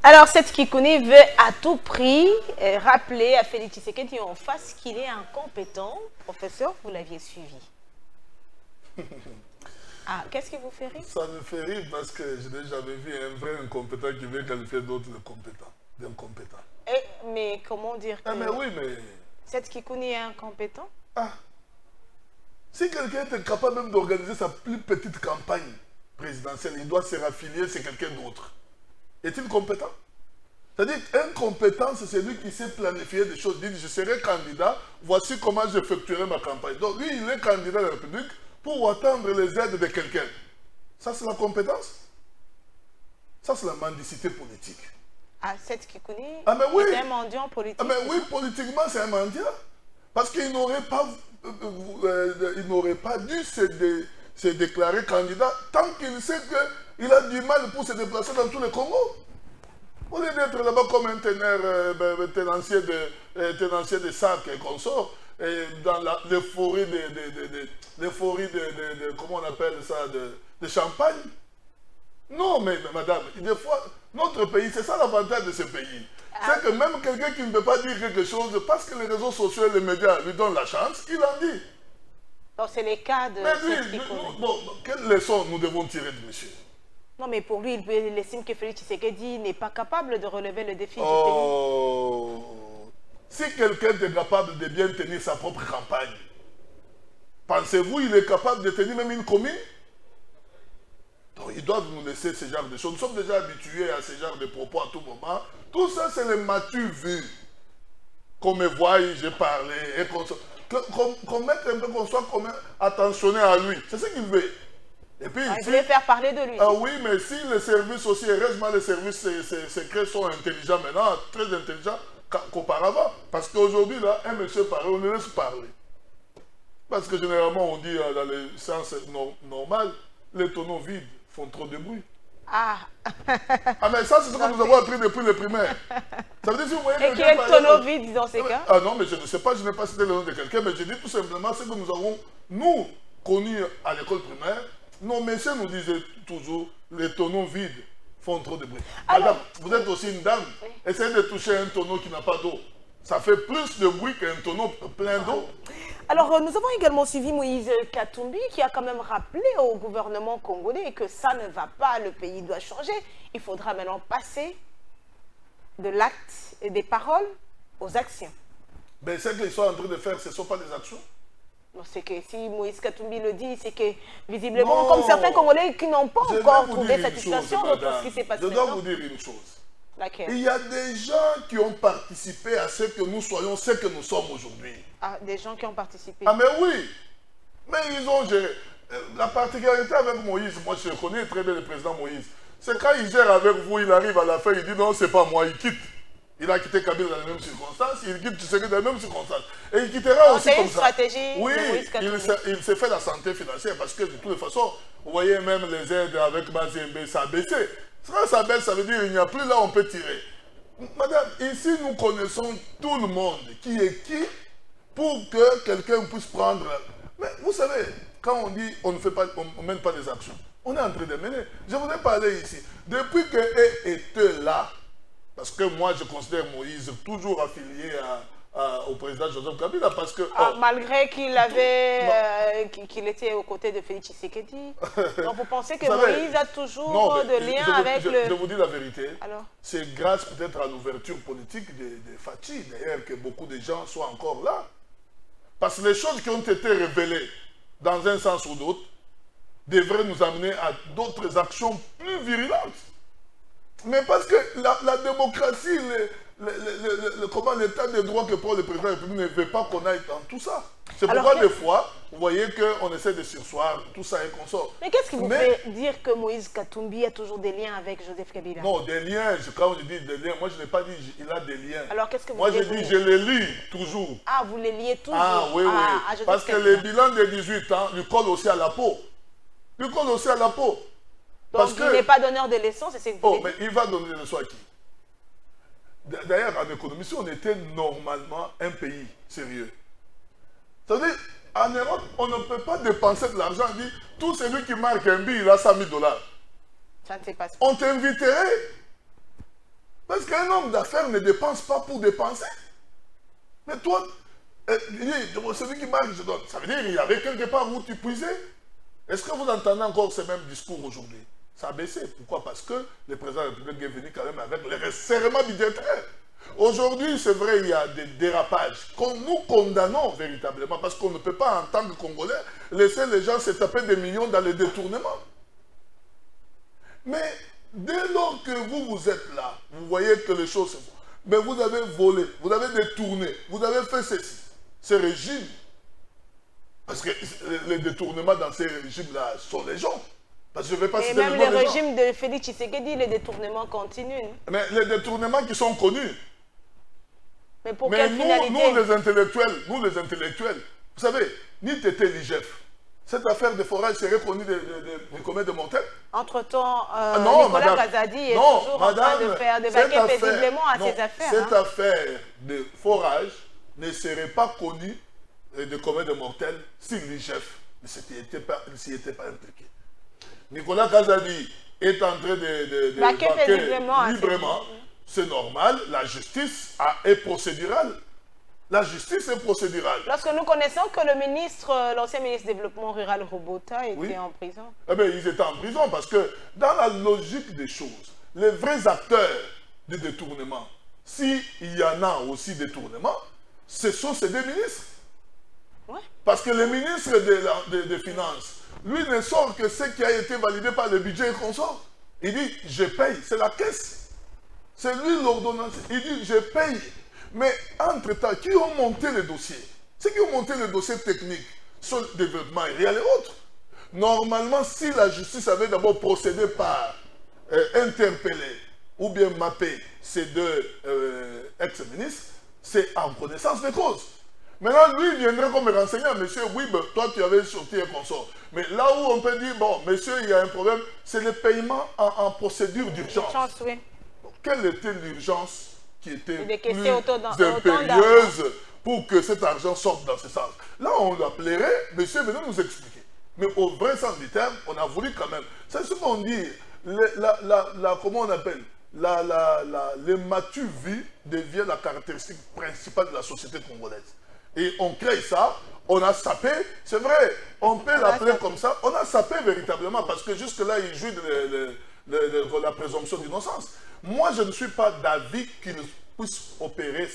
S1: Alors, cette Kikouni veut à tout prix rappeler à Félix Tshisekedi en face qu'il est incompétent. Professeur, vous l'aviez suivi. Ah, qu'est-ce qui vous fait rire?
S2: Ça me fait rire parce que je n'ai jamais vu un vrai incompétent qui veut qualifier d'autres d'incompétents.
S1: Mais comment dire que...
S2: Ah, mais oui, mais...
S1: Cette Kikouni est incompétent?
S2: Ah. Si quelqu'un est capable même d'organiser sa plus petite campagne présidentielle, il doit se raffilier, c'est quelqu'un d'autre. Est-il compétent? C'est-à-dire qu'incompétent, c'est celui qui sait planifier des choses. Il dit, je serai candidat, voici comment j'effectuerai ma campagne. Donc lui, il est candidat à la République pour attendre les aides de quelqu'un. Ça, c'est la compétence? Ça, c'est la mendicité politique.
S1: Ah, cette Kikouni
S2: oui.
S1: C'est un mendiant politique?
S2: Ah, mais oui, politiquement, c'est un mendiant. Parce qu'il n'aurait pas, dû se déclarer candidat tant qu'il sait qu'il a du mal pour se déplacer dans tout le Congo. Au lieu d'être là-bas comme un tenancier de sacs et consorts, dans l'euphorie comment on appelle ça, de champagne. Non, mais madame, des fois, notre pays, c'est ça l'avantage de ce pays. C'est que même quelqu'un qui ne peut pas dire quelque chose, parce que les réseaux sociaux et les médias lui donnent la chance, il en dit.
S1: Donc c'est le cas de...
S2: Mais lui, quelle leçon nous devons tirer de monsieur?
S1: Non, mais pour lui, il estime que Félix Tshisekedi n'est pas capable de relever le défi du pays.
S2: Si quelqu'un est capable de bien tenir sa propre campagne, Pensez-vous qu'il est capable de tenir même une commune? Donc, ils doivent nous laisser ce genre de choses. Nous sommes déjà habitués à ce genre de propos à tout moment. Tout ça, c'est les matures vues. Qu'on me voie, j'ai parlé, et qu'on mette un peu, qu'on soit attentionné à lui. C'est ce qu'il veut. Et puis,
S1: il voulait faire parler de lui.
S2: Ah oui, mais si les services aussi, heureusement, les services secrets sont intelligents maintenant, très intelligents qu'auparavant. Parce qu'aujourd'hui, là, un monsieur parle, on le laisse parler. Parce que généralement, on dit dans les sens normal, les tonneaux vides font trop de bruit.
S1: Ah.
S2: Ah, mais ça, c'est ce que nous avons appris depuis le primaire. Ça veut dire si vous voyez.
S1: Et qui est le tonneau vide dans ces cas?
S2: Ah non, mais je ne sais pas, je n'ai pas cité le nom de quelqu'un, mais je dis tout simplement ce que nous avons, nous, connus à l'école primaire. Nos messieurs nous disaient toujours, les tonneaux vides font trop de bruit. Alors, madame, vous êtes aussi une dame. Oui. Essayez de toucher un tonneau qui n'a pas d'eau. Ça fait plus de bruit qu'un tonneau plein d'eau.
S1: Alors, nous avons également suivi Moïse Katumbi qui a quand même rappelé au gouvernement congolais que ça ne va pas, le pays doit changer. Il faudra maintenant passer de l'acte et des paroles aux actions.
S2: Mais ce qu'ils sont en train de faire, ce ne sont pas des actions.
S1: C'est que si Moïse Katumbi le dit, c'est que visiblement, comme certains Congolais qui n'ont pas encore trouvé satisfaction de tout ce qui s'est passé.
S2: Je dois vous dire une chose.
S1: Laquelle?
S2: Il y a des gens qui ont participé à ce que nous soyons ce que nous sommes aujourd'hui.
S1: Ah, des gens qui ont participé.
S2: Ah, mais oui. Mais ils ont géré. La particularité avec Moïse, moi je connais très bien le président Moïse, c'est quand il gère avec vous, il arrive à la fin, il dit non, c'est pas moi, il quitte. Il a quitté Kabila dans les mêmes circonstances, il quitte Tshisekedi dans les mêmes circonstances. Et il quittera aussi comme ça.
S1: C'est une stratégie.
S2: Oui, il s'est fait la santé financière parce que de toute façon, vous voyez même les aides avec Mazembe, ça a baissé. Quand ça baisse, ça veut dire qu'il n'y a plus là, on peut tirer. Madame, ici nous connaissons tout le monde, qui est qui, pour que quelqu'un puisse prendre. Mais vous savez, quand on dit on ne fait pas, on mène pas des actions, on est en train de mener. Je vous ai parlé ici. Depuis que était là, parce que moi je considère Moïse toujours affilié au président Joseph Kabila, parce que...
S1: malgré qu'il avait, qu'il était aux côtés de Félix Tshisekedi. Donc vous pensez que Moïse a toujours de liens avec le...
S2: Je vous dis la vérité. C'est grâce peut-être à l'ouverture politique de Fachi, d'ailleurs, que beaucoup de gens soient encore là. Parce que les choses qui ont été révélées, dans un sens ou d'autre, devraient nous amener à d'autres actions plus virulentes. Mais parce que la démocratie, comment l'état de droit que prend le président de la République ne veut pas qu'on aille dans tout ça. C'est pourquoi des fois, vous voyez qu'on essaie de sursoir, tout ça et qu'on sort.
S1: Mais qu'est-ce qui vous fait dire que Moïse Katumbi a toujours des liens avec Joseph Kabila?
S2: Non, des liens, quand je dis des liens, moi je n'ai pas dit qu'il a des liens.
S1: Alors qu'est-ce que vous
S2: Moi je dis, je les lis toujours.
S1: Ah, vous les liez toujours?
S2: Ah oui, oui. Parce que les bilans de 18 ans lui collent aussi à la peau. Lui collent aussi à la peau.
S1: Donc il n'est pas donneur de leçons, c'est ce que vous voulez dire?
S2: Mais il va donner des leçons à qui? D'ailleurs, en économie, si on était normalement un pays sérieux, c'est-à-dire, en Europe, on ne peut pas dépenser de l'argent. On dit, tout celui qui marque un billet, il a $100 000.
S1: Ça ne se passe pas.
S2: On t'inviterait. Parce qu'un homme d'affaires ne dépense pas pour dépenser. Mais toi, celui qui marque, je donne. Ça veut dire qu'il y avait quelque part où tu puisais. Est-ce que vous entendez encore ce même discours aujourd'hui? Ça a baissé. Pourquoi? Parce que le président de la République est venu quand même avec les resserrements budgétaires. Aujourd'hui, c'est vrai, il y a des dérapages que nous condamnons véritablement parce qu'on ne peut pas, en tant que Congolais, laisser les gens se taper des millions dans les détournements. Mais dès lors que vous êtes là, vous voyez que les choses se font. Mais vous avez volé, vous avez détourné, vous avez fait ceci. Ce régime, parce que les détournements dans ces régimes-là sont les gens. Parce que je vais pas
S1: et même le régime de Félix Tshisekedi, les détournements continuent.
S2: Mais les détournements qui sont connus.
S1: Mais pour quelle finalité?
S2: Nous les intellectuels, vous savez, ni Tété ni Jeff, cette affaire de forage serait connue du commun de mortels.
S1: Entre-temps, Nicolas Kazadi est toujours en train de faire des vaquer paisiblement à ces affaires.
S2: Cette affaire de forage ne serait pas connue de commun de mortels si l'IGF ne s'y était pas impliqué. Nicolas Kazadi est en train de vaquer librement. C'est normal, la justice est procédurale. La justice est procédurale.
S1: Lorsque nous connaissons que le ministre, l'ancien ministre du Développement Rural Robota était en prison.
S2: Eh bien, ils étaient en prison parce que dans la logique des choses, les vrais acteurs du détournement, s'il y en a aussi détournement, ce sont ces deux ministres. Parce que le ministre des Finances, lui ne sort que ce qui a été validé par le budget et consort. Il dit, je paye, c'est la caisse. C'est lui l'ordonnance. Il dit, je paye. Mais entre-temps, qui ont monté le dossier? Ceux qui ont monté le dossier technique sur le développement réel et autres. Normalement, si la justice avait d'abord procédé par interpeller ou bien mapper ces deux ex-ministres, c'est en connaissance de cause. Maintenant, lui, il viendrait comme renseignant, monsieur, oui, ben, toi, tu avais sorti un consort. Mais là où on peut dire, bon, monsieur, il y a un problème, c'est le paiement en procédure d'urgence.
S1: Oui.
S2: Quelle était l'urgence qui était plus
S1: impérieuse
S2: pour que cet argent sorte dans ce sens? Là, on l'appellerait, monsieur, venez nous expliquer. Mais au vrai sens du terme, on a voulu quand même. C'est ce qu'on dit, comment on appelle, le matu-vie devient la caractéristique principale de la société congolaise. Et on crée ça, on a sapé, c'est vrai, on peut l'appeler comme ça, on a sapé véritablement, parce que jusque-là, il jouit de la présomption d'innocence. Moi, je ne suis pas d'avis qu'il puisse opérer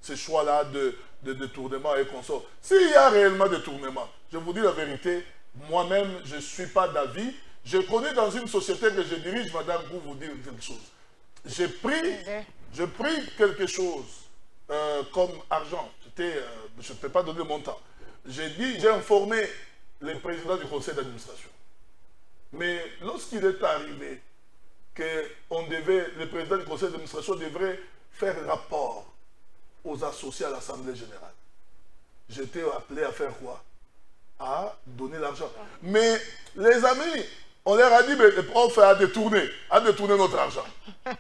S2: ces choix-là de détournement et consort. S'il y a réellement détournement, je vous dis la vérité, moi-même, je ne suis pas d'avis. Je connais dans une société que je dirige, madame, pour vous dire quelque chose. J'ai pris quelque chose comme argent. Je ne peux pas donner le montant. J'ai informé le président du conseil d'administration. Mais lorsqu'il est arrivé que le président du conseil d'administration devrait faire rapport aux associés à l'Assemblée générale, j'étais appelé à faire quoi? À donner l'argent. Mais les amis, on leur a dit, mais le prof a détourné notre argent.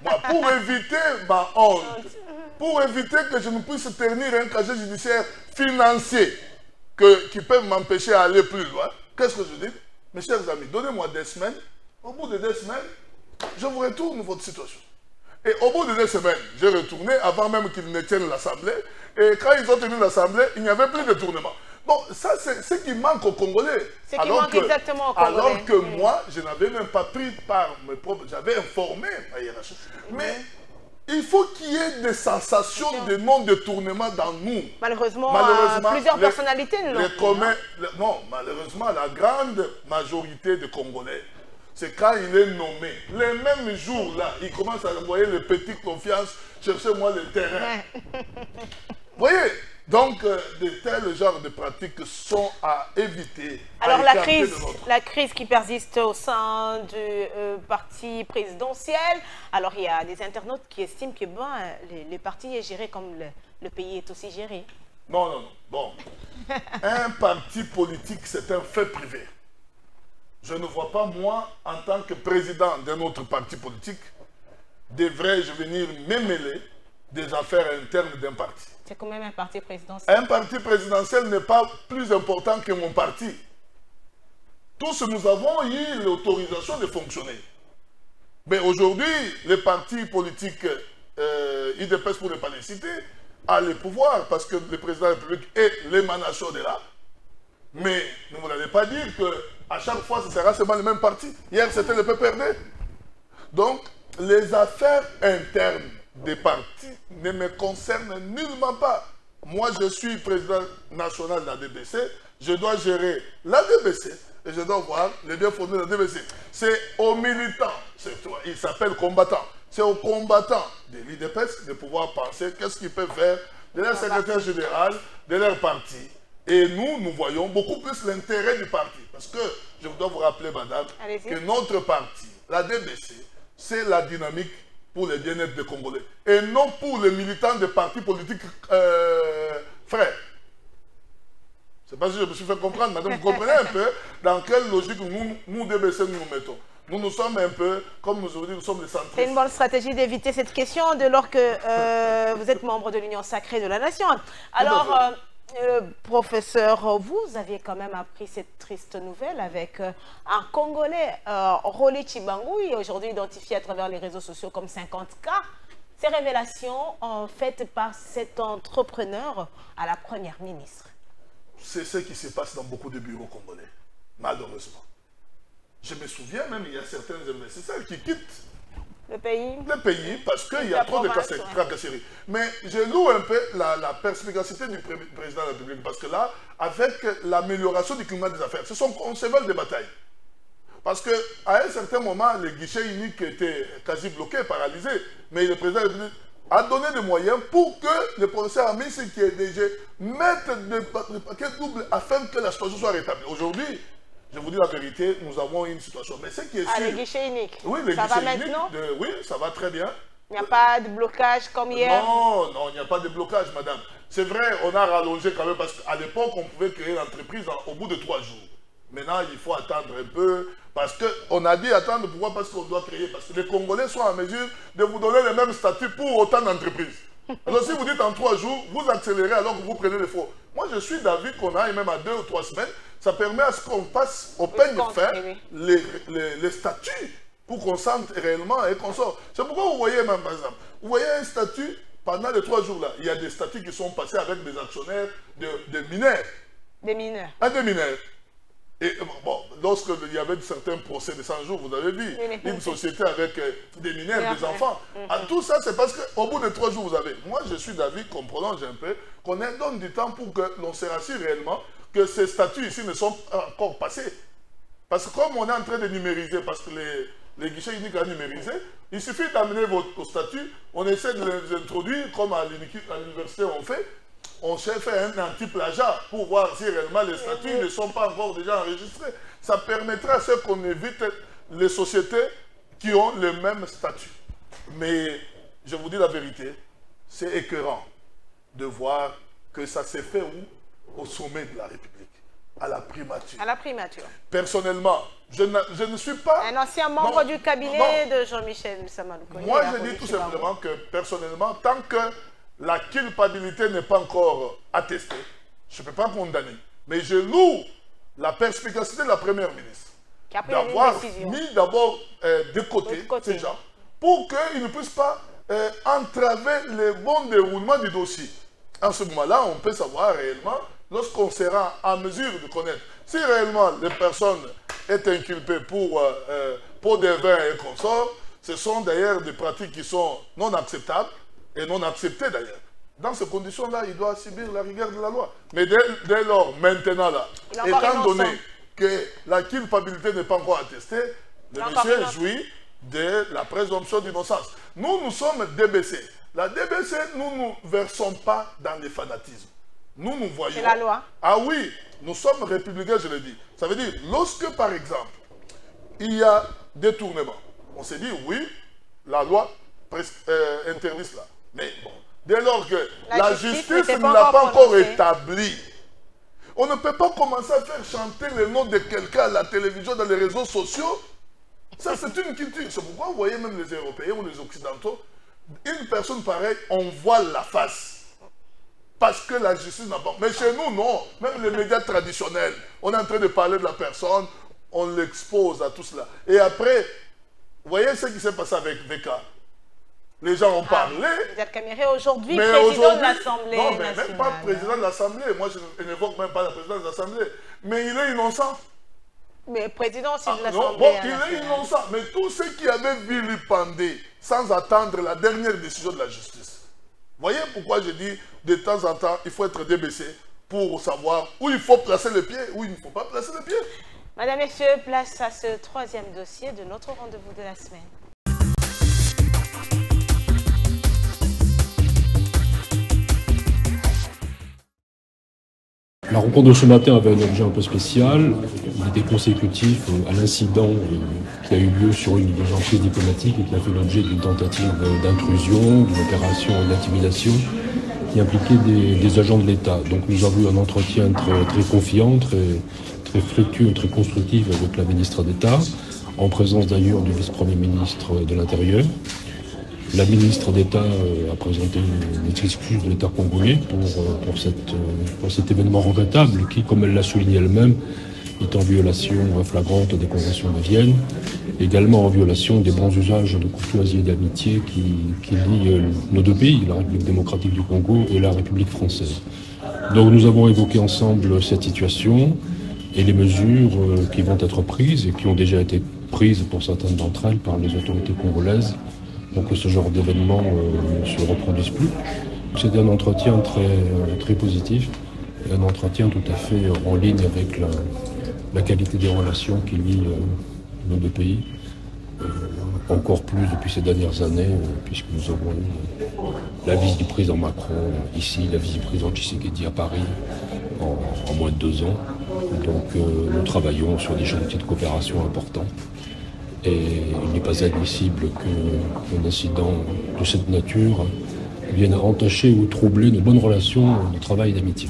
S2: Moi, pour éviter ma honte, pour éviter que je ne puisse tenir un casier judiciaire financier qui peut m'empêcher d'aller plus loin, qu'est-ce que je dis? Mes chers amis, donnez-moi 2 semaines. Au bout de 2 semaines, je vous retourne votre situation. Et au bout de 2 semaines, j'ai retourné avant même qu'ils ne tiennent l'Assemblée. Et quand ils ont tenu l'Assemblée, il n'y avait plus de tournement. Bon, ça, c'est ce qui manque aux Congolais.
S1: C'est qui manque exactement aux Congolais.
S2: Alors que moi, je n'avais même pas pris par mes propres... J'avais informé ma hiérarchie. Mais il faut qu'il y ait des sensations de non-détournement dans nous.
S1: Malheureusement plusieurs personnalités
S2: non, malheureusement, la grande majorité des Congolais, c'est quand il est nommé. Les mêmes jours là, il commence à envoyer les petites confiances, cherchez-moi le terrain. Vous voyez? Donc, de tels genres de pratiques sont à éviter.
S1: Alors, la crise qui persiste au sein du parti présidentiel, alors il y a des internautes qui estiment que le parti est géré comme le pays est aussi géré.
S2: Non, non, non. Bon. Un parti politique, c'est un fait privé. Je ne vois pas, moi, en tant que président d'un autre parti politique, devrais-je venir me mêler des affaires internes d'un parti.
S1: C'est quand même un parti présidentiel.
S2: Un parti présidentiel n'est pas plus important que mon parti. Tous nous avons eu l'autorisation de fonctionner. Mais aujourd'hui, les partis politiques, IDPS pour ne pas les citer, a le pouvoir parce que le président de la République est l'émanation de là. Mais ne vous allez pas dire qu'à chaque fois, ce sera seulement le même parti. Hier, c'était le PPRD. Donc, les affaires internes des partis ne me concernent nullement pas. Moi, je suis président national de la DBC. Je dois gérer la DBC et je dois voir les bien fondés de la DBC. C'est aux militants, ils s'appellent combattants. C'est aux combattants de l'IDPS de pouvoir penser qu'est-ce qu'ils peuvent faire de leur secrétaire général, de leur parti. Et nous voyons beaucoup plus l'intérêt du parti. Parce que, je dois vous rappeler, madame, que notre parti, la DBC, c'est la dynamique pour le bien-être des Congolais. Et non pour les militants des partis politiques frères. Je ne sais pas si je me suis fait comprendre, madame. Vous comprenez un peu dans quelle logique nous DBC, nous mettons. Nous sommes un peu, comme aujourd'hui, nous sommes les centristes.
S1: C'est une bonne stratégie d'éviter cette question dès lors que vous êtes membre de l'Union sacrée de la Nation. Alors, professeur, vous aviez quand même appris cette triste nouvelle avec un Congolais, Rolly Tshibangui, aujourd'hui identifié à travers les réseaux sociaux comme 50K. Ces révélations faites par cet entrepreneur à la première ministre.
S2: C'est ce qui se passe dans beaucoup de bureaux congolais, malheureusement. Je me souviens même, il y a certains investisseurs qui quittent
S1: Le pays.
S2: Le pays, parce qu'il y a trop de tracasseries. Mais je loue un peu la perspicacité du président de la République, parce que là, avec l'amélioration du climat des affaires, on se vole des batailles. Parce qu'à un certain moment, les guichets uniques étaient quasi bloqués, paralysés, mais le président de la République a donné des moyens pour que le professeur Amis, qui est DG, mette le paquet double afin que la situation soit rétablie. Aujourd'hui, je vous dis la vérité, nous avons une situation. Mais ce qui est sûr...
S1: les guichets uniques.
S2: Oui, les
S1: ça
S2: guichets
S1: va
S2: uniques.
S1: maintenant
S2: Oui, ça va très bien.
S1: Il n'y a pas de blocage comme hier?
S2: Non, il n'y a pas de blocage, madame. C'est vrai, on a rallongé quand même, parce qu'à l'époque, on pouvait créer l'entreprise au bout de 3 jours. Maintenant, il faut attendre un peu, parce qu'on a dit attendre, pourquoi? Parce qu'on doit créer, parce que les Congolais sont en mesure de vous donner le même statut pour autant d'entreprises. Alors si vous dites en 3 jours, vous accélérez alors que vous prenez les faux. Moi, je suis d'avis qu'on aille même à 2 ou 3 semaines. Ça permet à ce qu'on passe au peigne fin les statuts pour qu'on sente réellement et qu'on sort. C'est pourquoi vous voyez même, par exemple, vous voyez un statut, pendant les 3 jours là, il y a des statuts qui sont passés avec des actionnaires de mineurs.
S1: Des mineurs.
S2: Des mineurs. Et bon, lorsqu'il y avait certains procès de 100 jours, vous avez vu, une société avec des mineurs, des enfants. Tout ça, c'est parce qu'au bout de 3 jours, vous avez... Moi, je suis d'avis qu'on prolonge un peu, qu'on donne du temps pour que l'on se rassure réellement que ces statuts ici ne sont pas encore passés. Parce que comme on est en train de numériser, parce que les guichets uniques à numériser, il suffit d'amener vos statuts, on essaie de les introduire, comme à l'université on fait un anti-plagiat pour voir si réellement les statuts ne sont pas encore déjà enregistrés. Ça permettra à ce qu'on évite les sociétés qui ont le même statut. Mais je vous dis la vérité, c'est écœurant de voir que ça s'est fait où? Au sommet de la République, à la primature.
S1: À la primature.
S2: Personnellement, je ne suis pas...
S1: Un ancien membre du cabinet de Jean-Michel Samaloukouni.
S2: Moi, je dis tout simplement que, personnellement, tant que la culpabilité n'est pas encore attestée, je ne peux pas condamner. Mais je loue la perspicacité de la première ministre d'avoir mis d'abord de côté ces gens pour qu'ils ne puissent pas entraver le bon déroulement du dossier. En ce moment-là, on peut savoir réellement, lorsqu'on sera en mesure de connaître si réellement les personnes est inculpée pour des vins et consorts, ce sont d'ailleurs des pratiques qui sont non acceptables et non acceptées d'ailleurs. Dans ces conditions-là, il doit subir la rigueur de la loi. Mais dès lors, maintenant là, étant donné que la culpabilité n'est pas encore attestée, le monsieur jouit de la présomption d'innocence. Nous sommes DBC. La DBC, nous ne versons pas dans les fanatismes. Nous voyons...
S1: C'est la loi.
S2: Ah oui, nous sommes républicains, je le dis. Ça veut dire, lorsque, par exemple, il y a détournement, on s'est dit, oui, la loi interdit cela. Mais bon, dès lors que la justice ne l'a pas encore établi, on ne peut pas commencer à faire chanter le nom de quelqu'un à la télévision, dans les réseaux sociaux. Ça, c'est une culture. C'est pourquoi vous voyez même les Européens ou les Occidentaux, une personne pareille, on voit la face. Parce que la justice n'a pas... Mais chez nous, non. Même les médias traditionnels, on est en train de parler de la personne, on l'expose à tout cela. Et après, vous voyez ce qui s'est passé avec VK. Les gens ont parlé.
S1: Vous êtes Caméré aujourd'hui, président de l'Assemblée nationale.
S2: Non, mais même pas président de l'Assemblée. Moi, je n'évoque même pas le président de l'Assemblée. Mais il est innocent.
S1: Mais président aussi de l'Assemblée.
S2: Bon, il est innocent. Mais tous ceux qui avaient vilipendé sans attendre la dernière décision de la justice. Voyez pourquoi je dis de temps en temps, il faut être DBC pour savoir où il faut placer le pied, où il ne faut pas placer le pied.
S1: Madame, Messieurs, place à ce troisième dossier de notre rendez-vous de la semaine.
S19: La rencontre de ce matin avait un objet un peu spécial. Il était consécutif à l'incident qui a eu lieu sur une des emprises diplomatiques et qui a fait l'objet d'une tentative d'intrusion, d'une opération d'intimidation qui impliquait des agents de l'État. Donc nous avons eu un entretien très confiant, très fructueux, très constructif avec la ministre d'État, en présence d'ailleurs du vice-premier ministre de l'Intérieur. La ministre d'État a présenté une excuse de l'État congolais pour cet événement regrettable qui, comme elle l'a souligné elle-même, est en violation flagrante des conventions de Vienne, également en violation des bons usages de courtoisie et d'amitié qui lient nos deux pays, la République démocratique du Congo et la République française. Donc nous avons évoqué ensemble cette situation et les mesures qui vont être prises et qui ont déjà été prises pour certaines d'entre elles par les autorités congolaises pour que ce genre d'événement ne se reproduise plus. C'était un entretien très positif, et un entretien tout à fait en ligne avec la qualité des relations qui lient nos deux pays. Encore plus depuis ces dernières années, puisque nous avons eu la visite du président Macron ici, la visite du président Tshisekedi à Paris en moins de 2 ans. Donc nous travaillons sur des chantiers de coopération importants. Et il n'est pas admissible qu'un incident de cette nature vienne entacher ou troubler nos bonnes relations de travail et d'amitié.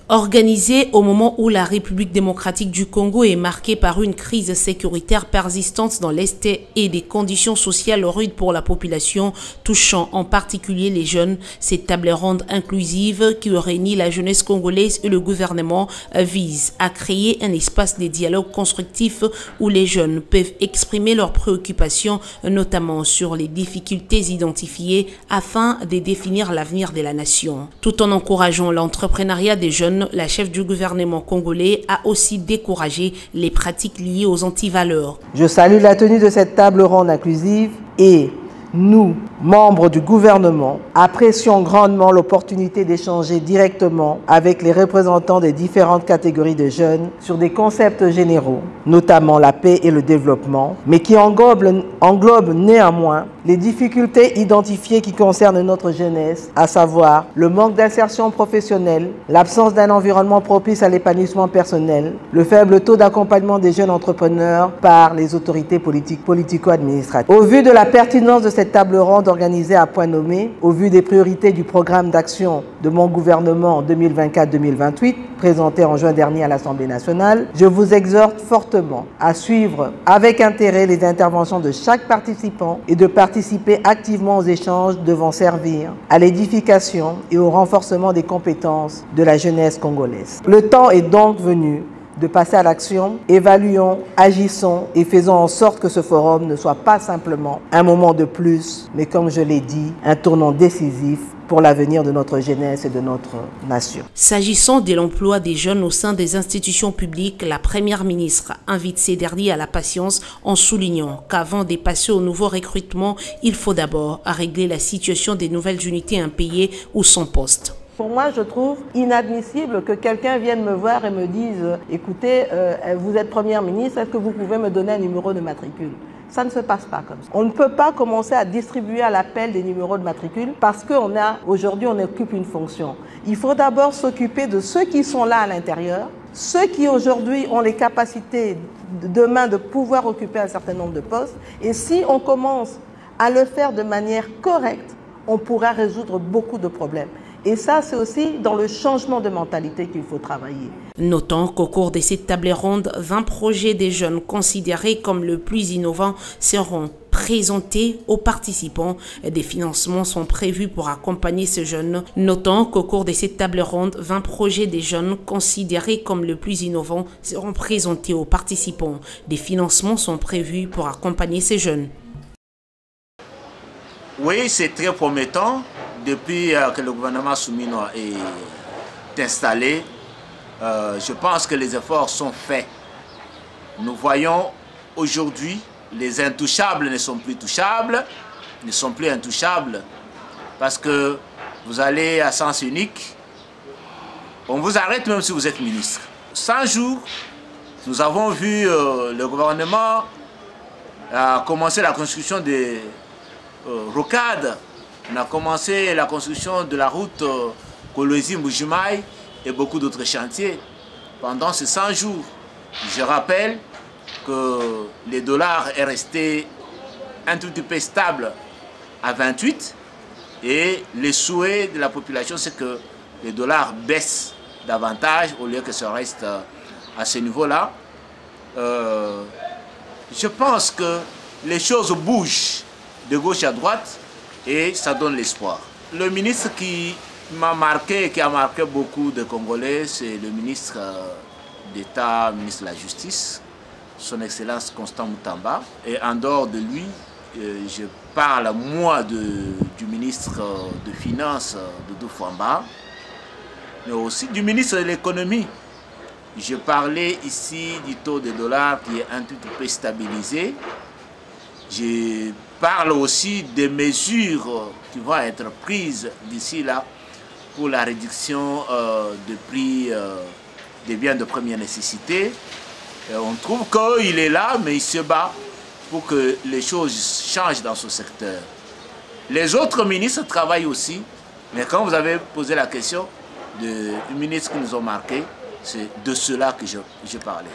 S3: Organisé au moment où la République démocratique du Congo est marquée par une crise sécuritaire persistante dans l'Est et des conditions sociales rudes pour la population, touchant en particulier les jeunes, cette table ronde inclusive qui réunit la jeunesse congolaise et le gouvernement vise à créer un espace de dialogue constructif où les jeunes peuvent exprimer leurs préoccupations, notamment sur les difficultés identifiées afin de définir l'avenir de la nation. Tout en encourageant l'entrepreneuriat des jeunes, la chef du gouvernement congolais a aussi découragé les pratiques liées aux antivaleurs.
S20: Je salue la tenue de cette table ronde inclusive et nous, membres du gouvernement, apprécions grandement l'opportunité d'échanger directement avec les représentants des différentes catégories de jeunes sur des concepts généraux, notamment la paix et le développement, mais qui englobent néanmoins les difficultés identifiées qui concernent notre jeunesse, à savoir le manque d'insertion professionnelle, l'absence d'un environnement propice à l'épanouissement personnel, le faible taux d'accompagnement des jeunes entrepreneurs par les autorités politico-administratives. Au vu de la pertinence de cette table ronde organisée à point nommé, au vu des priorités du programme d'action de mon gouvernement 2024-2028, présenté en juin dernier à l'Assemblée nationale, je vous exhorte fortement à suivre avec intérêt les interventions de chaque participant et de participer activement aux échanges devant servir à l'édification et au renforcement des compétences de la jeunesse congolaise. Le temps est donc venu de passer à l'action, évaluons, agissons et faisons en sorte que ce forum ne soit pas simplement un moment de plus, mais comme je l'ai dit, un tournant décisif pour l'avenir de notre jeunesse et de notre nation.
S3: S'agissant de l'emploi des jeunes au sein des institutions publiques, la Première ministre invite ces derniers à la patience en soulignant qu'avant de passer au nouveau recrutement, il faut d'abord régler la situation des nouvelles unités impayées ou sans poste.
S20: Pour moi, je trouve inadmissible que quelqu'un vienne me voir et me dise « Écoutez, vous êtes Première ministre, est-ce que vous pouvez me donner un numéro de matricule ?» Ça ne se passe pas comme ça. On ne peut pas commencer à distribuer à l'appel des numéros de matricule parce qu'aujourd'hui, on occupe une fonction. Il faut d'abord s'occuper de ceux qui sont là à l'intérieur, ceux qui aujourd'hui ont les capacités demain de pouvoir occuper un certain nombre de postes. Et si on commence à le faire de manière correcte, on pourra résoudre beaucoup de problèmes. Et ça, c'est aussi dans le changement de mentalité qu'il faut travailler.
S3: Notons qu'au cours de cette table ronde, 20 projets des jeunes considérés comme le plus innovants seront présentés aux participants. Des financements sont prévus pour accompagner ces jeunes. Notons qu'au cours de cette table ronde, 20 projets des jeunes considérés comme le plus innovants seront présentés aux participants. Des financements sont prévus pour accompagner ces jeunes.
S21: Oui, c'est très promettant. Depuis que le gouvernement souminois est installé, je pense que les efforts sont faits. Nous voyons aujourd'hui, les intouchables ne sont plus touchables, ne sont plus intouchables, parce que vous allez à sens unique, on vous arrête même si vous êtes ministre. 100 jours, nous avons vu le gouvernement commencer la construction des rocades. On a commencé la construction de la route Kolwezi-Mbujimaï et beaucoup d'autres chantiers pendant ces 100 jours. Je rappelle que le dollar est resté un tout petit peu stable à 28 et le souhait de la population, c'est que le dollar baisse davantage au lieu que ça reste à ce niveau-là. Je pense que les choses bougent de gauche à droite. Et ça donne l'espoir. Le ministre qui m'a marqué, qui a marqué beaucoup de Congolais, c'est le ministre d'État, ministre de la Justice, son Excellence Constant Moutamba. Et en dehors de lui, je parle moi du ministre de Finances, Doudou Fwamba, mais aussi du ministre de l'Économie. Je parlais ici du taux de dollar qui est un tout peu stabilisé. Je parle aussi des mesures qui vont être prises d'ici là pour la réduction du prix des biens de première nécessité. On trouve qu'il est là, mais il se bat pour que les choses changent dans ce secteur. Les autres ministres travaillent aussi, mais quand vous avez posé la question des ministres qui nous ont marqués, c'est de cela que je parlais.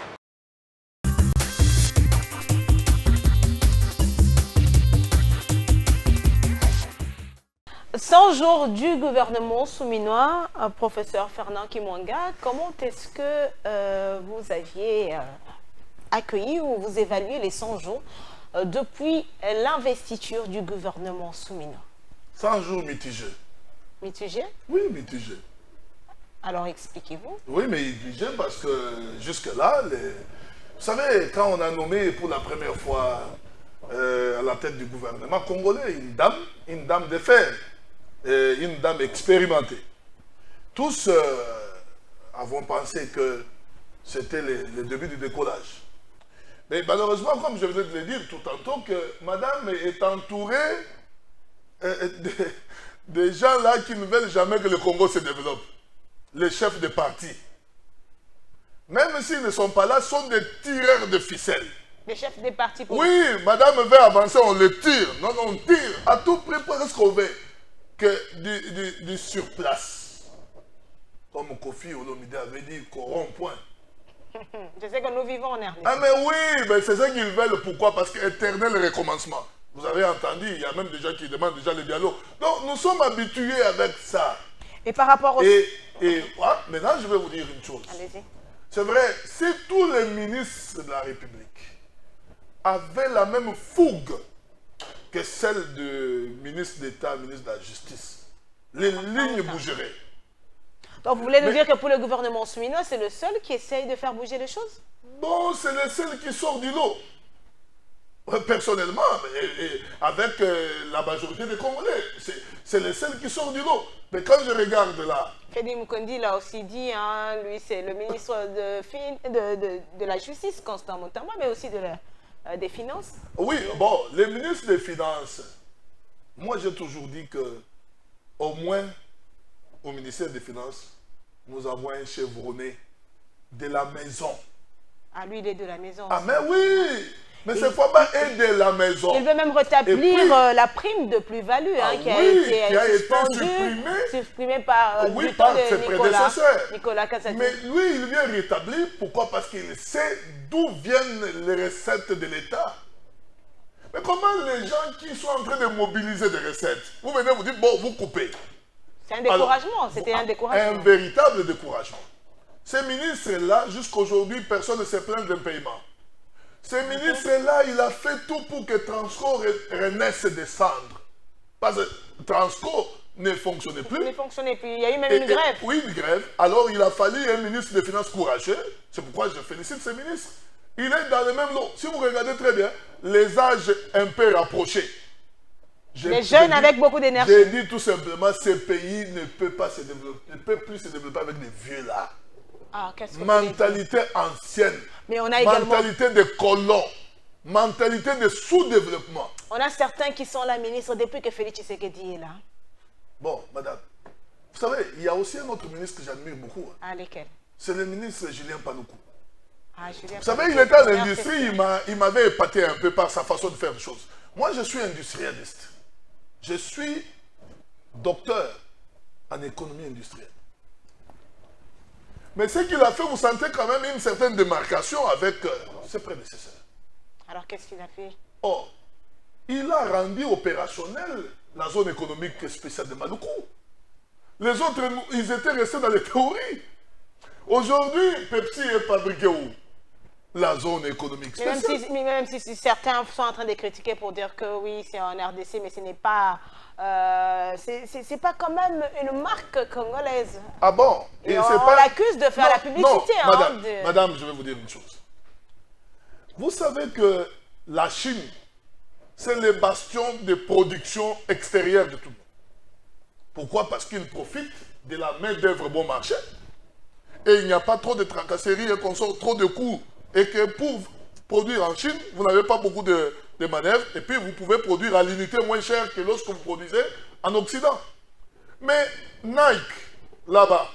S21: «
S1: 100 jours du gouvernement souminois, professeur Fernand Kimwanga, comment est-ce que vous aviez accueilli ou vous évaluez les 100 jours depuis l'investiture du gouvernement souminois?
S2: 100 jours mitigés.
S1: Mitigés?
S2: Oui, mitigés.
S1: Alors expliquez-vous.
S2: Oui, mais mitigés parce que jusque-là, vous savez, quand on a nommé pour la première fois à la tête du gouvernement congolais une dame de fer, une dame expérimentée, tous avons pensé que c'était le début du décollage. Mais malheureusement, comme je venais de le dire tout tantôt, que madame est entourée des gens là qui ne veulent jamais que le Congo se développe. Les chefs de parti. Même s'ils ne sont pas là, sont des tireurs de ficelles.
S1: Les chefs des partis
S2: politiques. Oui, madame veut avancer, on le tire. Non, on tire à tout prix parce qu'on veut que du surplace. Comme Kofi Olomide avait dit, corrompt point.
S1: Je sais que nous vivons en RDC.
S2: Ah mais oui, mais c'est ça qu'ils veulent. Pourquoi? Parce qu'éternel recommencement. Vous avez entendu, il y a même des gens qui demandent déjà le dialogue. Donc nous sommes habitués avec ça.
S1: Et par rapport au...
S2: maintenant je vais vous dire une chose.
S1: Allez-y.
S2: C'est vrai, si tous les ministres de la République avaient la même fougue que celle du ministre d'État, ministre de la Justice, les lignes bougeraient.
S1: Donc vous voulez nous dire que pour le gouvernement souminois, c'est le seul qui essaye de faire bouger les choses?
S2: Bon, c'est le seul qui sort du lot. Personnellement, avec la majorité des Congolais, c'est le seul qui sort du lot. Mais quand je regarde là...
S1: Fedi Mukondi l'a aussi dit, hein, lui c'est le ministre de la Justice, Constant Mutamba, mais aussi des Finances.
S2: Oui, bon, les ministres des Finances, moi j'ai toujours dit que au moins au ministère des Finances, nous avons un chevronné de la maison.
S1: Ah, lui il est de la maison.
S2: Ah mais oui! Mais c'est pas aider la maison.
S1: Il veut même rétablir la prime de plus-value qui a été supprimée par du temps de Nicolas Kassadi.
S2: Mais lui, il vient rétablir. Pourquoi? Parce qu'il sait d'où viennent les recettes de l'État. Mais comment les gens qui sont en train de mobiliser des recettes, vous venez vous dire, bon, vous coupez.
S1: C'est un découragement, c'était un découragement.
S2: Un véritable découragement. Ces ministres-là, jusqu'aujourd'hui, personne ne s'est plaint d'un paiement. Ce ministre-là, il a fait tout pour que Transco renaisse des cendres. Parce que Transco ne fonctionnait plus.
S1: Ne fonctionnait plus. Il y a eu même une grève.
S2: Oui, une grève. Alors, il a fallu un ministre des Finances courageux. C'est pourquoi je félicite ce ministre. Il est dans le même lot. Si vous regardez très bien, les âges un peu rapprochés.
S1: Les jeunes avec beaucoup d'énergie.
S2: J'ai dit tout simplement, ce pays ne peut pas se développer, ne peut plus se développer avec des vieux là.
S1: Ah,
S2: mentalité ancienne.
S1: Mais on a également...
S2: mentalité de colons, mentalité de sous-développement.
S1: On a certains qui sont là, ministre, depuis que Félix Tshisekedi est là.
S2: Bon, madame, vous savez, il y a aussi un autre ministre que j'admire beaucoup.
S1: Ah, lequel?
S2: C'est le ministre Julien Paluku.
S1: Ah, Julien
S2: vous savez, il était à l'industrie, il m'avait épaté un peu par sa façon de faire les choses. Moi, je suis industrialiste. Je suis docteur en économie industrielle. Mais ce qu'il a fait, vous sentez quand même une certaine démarcation avec ses prédécesseurs.
S1: Alors, qu'est-ce qu'il a fait?
S2: Oh, il a rendu opérationnel la zone économique spéciale de Maluku. Les autres, ils étaient restés dans les théories. Aujourd'hui, Pepsi est fabriqué où? La zone économique spéciale.
S1: Même si certains sont en train de critiquer pour dire que oui, c'est en RDC, mais ce n'est pas... c'est pas quand même une marque congolaise.
S2: Ah bon?
S1: Et on l'accuse de faire la publicité.
S2: Non, madame, madame, je vais vous dire une chose. Vous savez que la Chine, c'est le bastion de production extérieure de tout le monde. Pourquoi? Parce qu'ils profitent de la main-d'œuvre bon marché. Et il n'y a pas trop de tracasseries et qu'on sort trop de coûts. Et que pour produire en Chine, vous n'avez pas beaucoup de de manœuvre et puis vous pouvez produire à l'unité moins cher que lorsque vous produisez en Occident. Mais Nike, là-bas,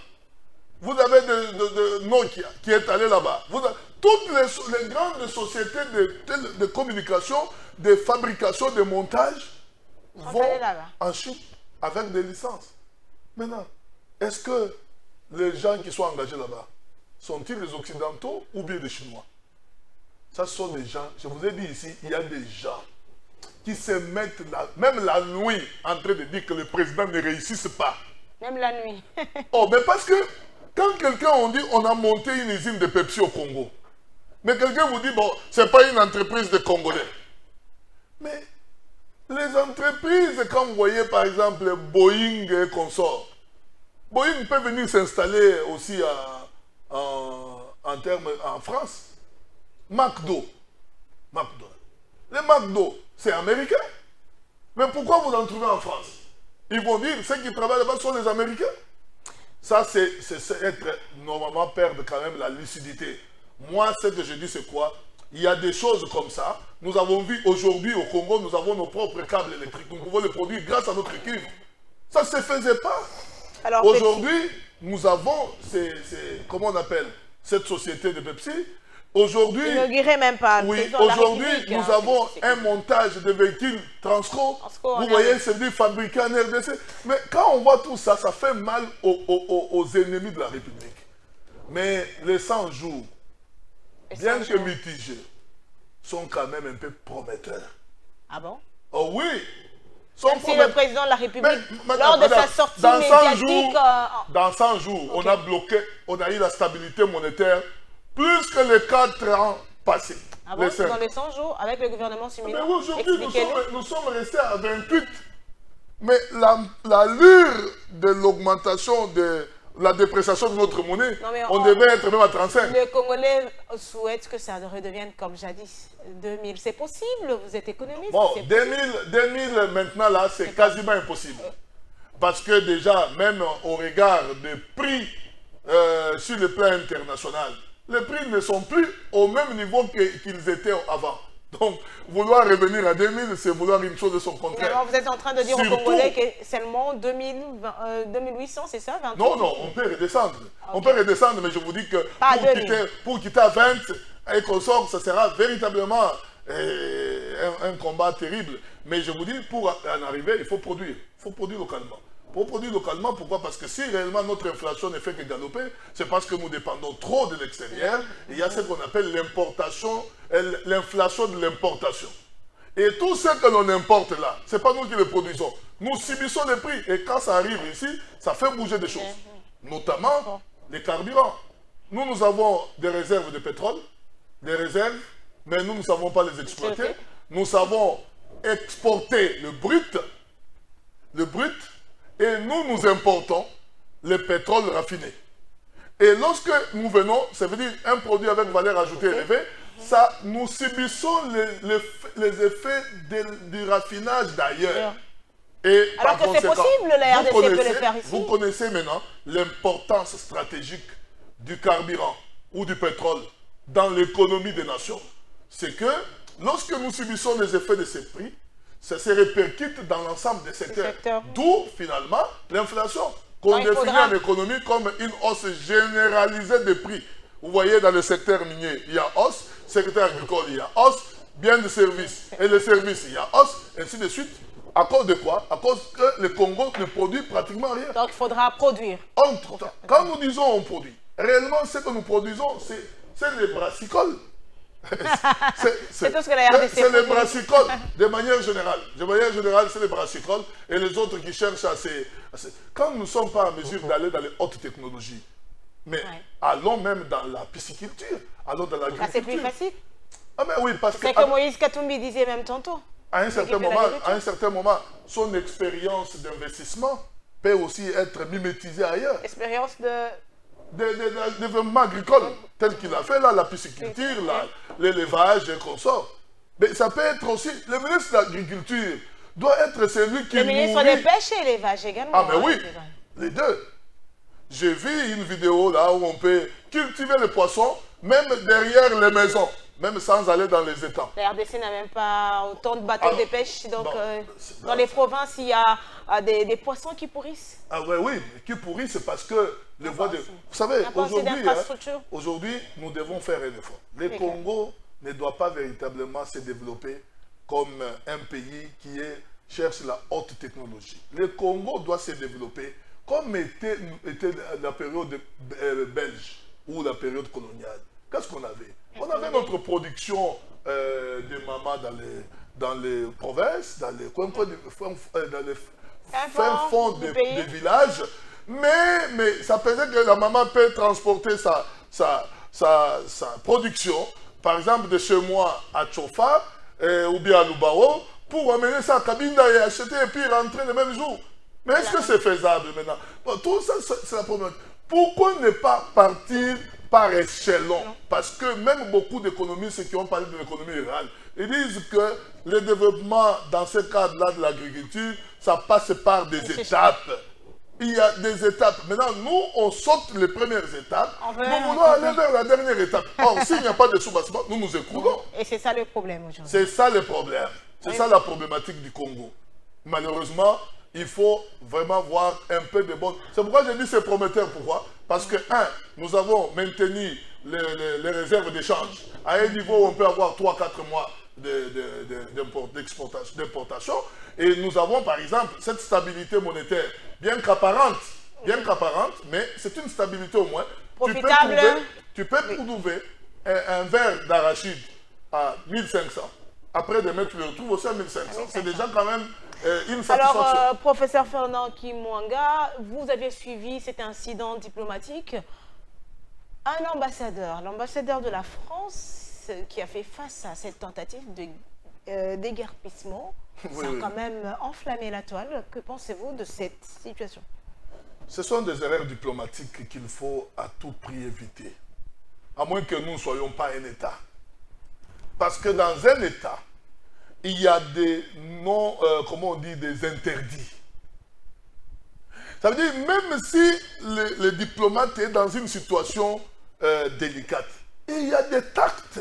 S2: vous avez de Nokia qui est allé là-bas. Toutes les grandes sociétés de communication, de fabrication, de montage vont en Chine avec des licences. Maintenant, est-ce que les gens qui sont engagés là-bas sont-ils des Occidentaux ou bien des Chinois? Ça, ce sont des gens, je vous ai dit ici, il y a des gens qui se mettent là, même la nuit, en train de dire que le président ne réussisse pas.
S1: Même la nuit.
S2: Oh, mais parce que quand quelqu'un, on dit, on a monté une usine de Pepsi au Congo, mais quelqu'un vous dit, bon, c'est pas une entreprise de Congolais. Mais les entreprises, quand vous voyez par exemple Boeing et consorts, Boeing peut venir s'installer aussi en France. McDo. Les McDo, c'est américain. Mais pourquoi vous en trouvez en France? Ils vont dire, ceux qui travaillent là-bas sont les Américains. Ça, c'est être, normalement, perdre quand même la lucidité. Moi, ce que je dis, c'est quoi? Il y a des choses comme ça. Nous avons vu aujourd'hui au Congo, nous avons nos propres câbles électriques. Nous pouvons les produire grâce à notre cuivre. Ça ne se faisait pas. Aujourd'hui, nous avons, comment on appelle, cette société de Pepsi. Aujourd'hui,
S1: même pas.
S2: Oui, aujourd'hui, nous avons un montage de véhicules Transco. Vous voyez, c'est dit fabriqué en RDC. Mais quand on voit tout ça, ça fait mal aux ennemis de la République. Mais les 100 jours, bien que mitigés, sont quand même un peu prometteurs.
S1: Ah bon?
S2: Oh oui.
S1: Même si le président de la République, lors de sa sortie médiatique...
S2: Dans 100 jours, on a bloqué, on a eu la stabilité monétaire plus que les 4 ans passés.
S1: Ah bon, dans les 100 jours, avec le gouvernement Sumino.
S2: Mais aujourd'hui, nous sommes restés à 28. Mais l'allure de l'augmentation de la dépréciation de notre monnaie, on devait être même à 35.
S1: Les Congolais souhaitent que ça redevienne comme jadis. 2000, c'est possible? Vous êtes économiste?
S2: Bon, 2000 maintenant, là, c'est quasiment impossible. Parce que déjà, même au regard des prix sur le plan international, les prix ne sont plus au même niveau qu'ils étaient avant. Donc, vouloir revenir à 2000, c'est vouloir une chose de son contraire.
S1: Alors, vous êtes en train de dire aux Congolais que seulement 2800, c'est ça? 28?
S2: Non, non, on peut redescendre. Okay. On peut redescendre, mais je vous dis que pour quitter à 20 et qu'on sorte, ça sera véritablement un combat terrible. Mais je vous dis, pour en arriver, il faut produire. Il faut produire localement. Pour produire localement, pourquoi? Parce que si réellement notre inflation ne fait que galoper, c'est parce que nous dépendons trop de l'extérieur. Il y a ce qu'on appelle l'importation, l'inflation de l'importation. Et tout ce que l'on importe là, ce n'est pas nous qui le produisons. Nous subissons les prix. Et quand ça arrive ici, ça fait bouger des choses. Notamment les carburants. Nous avons des réserves de pétrole, des réserves, mais nous ne savons pas les exploiter. Nous savons exporter le brut, et nous importons le pétrole raffiné. Et lorsque nous venons, ça veut dire un produit avec valeur ajoutée élevée, ça, nous subissons les effets du raffinage d'ailleurs. Et
S1: alors que c'est possible, la RDC peut le faire ici.
S2: Vous connaissez maintenant l'importance stratégique du carburant ou du pétrole dans l'économie des nations. C'est que lorsque nous subissons les effets de ces prix, ça se répercute dans l'ensemble des secteurs. D'où, finalement, l'inflation, qu'on définit en économie comme une hausse généralisée des prix. Vous voyez, dans le secteur minier, il y a hausse, secteur agricole, il y a hausse, biens de service, et les services, il y a hausse, ainsi de suite. À cause de quoi? À cause que le Congo ne produit pratiquement rien.
S1: Donc, il faudra produire.
S2: Quand nous disons on produit, réellement, ce que nous produisons, c'est les brassicoles.
S1: C'est tout ce que la RDC
S2: c'est les brassicoles, de manière générale. De manière générale, c'est les brassicoles et les autres qui cherchent à se... Quand nous ne sommes pas en mesure d'aller dans les hautes technologies, mais allons même dans la pisciculture, allons dans l'agriculture.
S1: C'est plus facile.
S2: Ah mais oui, parce que...
S1: C'est que Moïse Katumbi disait même tantôt.
S2: À un certain moment, son expérience d'investissement peut aussi être mimétisée ailleurs.
S1: Expérience de
S2: développement agricole, tel qu'il a fait là, la pisciculture, l'élevage et consorts. Mais ça peut être aussi, le ministre de l'Agriculture doit être celui qui...
S1: Le ministre des Pêches et l'élevage également.
S2: Ah mais oui, les deux. J'ai vu une vidéo là où on peut cultiver les poissons, même derrière les maisons. même sans aller dans les États.
S1: La RDC n'a même pas autant de bateaux de pêche, donc dans les provinces, il y a des poissons qui pourrissent.
S2: Ah ouais, oui, qui pourrissent, c'est parce que les voies de... Vous savez, aujourd'hui, nous devons faire un effort. Le Congo ne doit pas véritablement se développer comme un pays qui cherche la haute technologie. Le Congo doit se développer comme était la période belge ou la période coloniale. Qu'est-ce qu'on avait? On avait notre production de mamas dans les provinces, dans les coins fin fond des villages, mais ça faisait que la maman peut transporter sa production, par exemple de chez moi à Tchofa ou bien à Lubao, pour amener ça à Kabinda et acheter et puis rentrer le même jour. Mais est-ce que c'est faisable maintenant? Bon, tout ça, c'est la problématique. Pourquoi ne pas partir par échelon? Parce que même beaucoup d'économistes qui ont parlé de l'économie rurale, ils disent que le développement dans ce cadre-là de l'agriculture, ça passe par des étapes. Il y a des étapes. Maintenant, nous, on saute les premières étapes. Nous voulons aller vers la dernière étape. Or, s'il n'y a pas de sous-bassement, nous nous écroulons.
S1: Et c'est ça le problème aujourd'hui.
S2: C'est ça le problème. C'est ça la problématique du Congo. Malheureusement, il faut vraiment voir un peu de bon... C'est pourquoi j'ai dit c'est prometteur. Pourquoi? Parce que, nous avons maintenu les réserves d'échange à un niveau où on peut avoir 3-4 mois d'importation. Et nous avons, par exemple, cette stabilité monétaire, bien qu'apparente, mais c'est une stabilité au moins.
S1: Profitable.
S2: Tu peux trouver un verre d'arachide à 1500. Après de mettre, tu le retrouves aussi à 1500. C'est déjà quand même une satisfaction.
S1: Alors, professeur Fernand Kimwanga, vous avez suivi cet incident diplomatique. Un ambassadeur, l'ambassadeur de la France, qui a fait face à cette tentative d'égarpissement, ça a quand même enflammé la toile. Que pensez-vous de cette situation?
S2: Ce sont des erreurs diplomatiques qu'il faut à tout prix éviter. À moins que nous ne soyons pas un État. Parce que dans un État, il y a des comment on dit, des interdits. Ça veut dire, même si le diplomate est dans une situation délicate, il y a des tacts.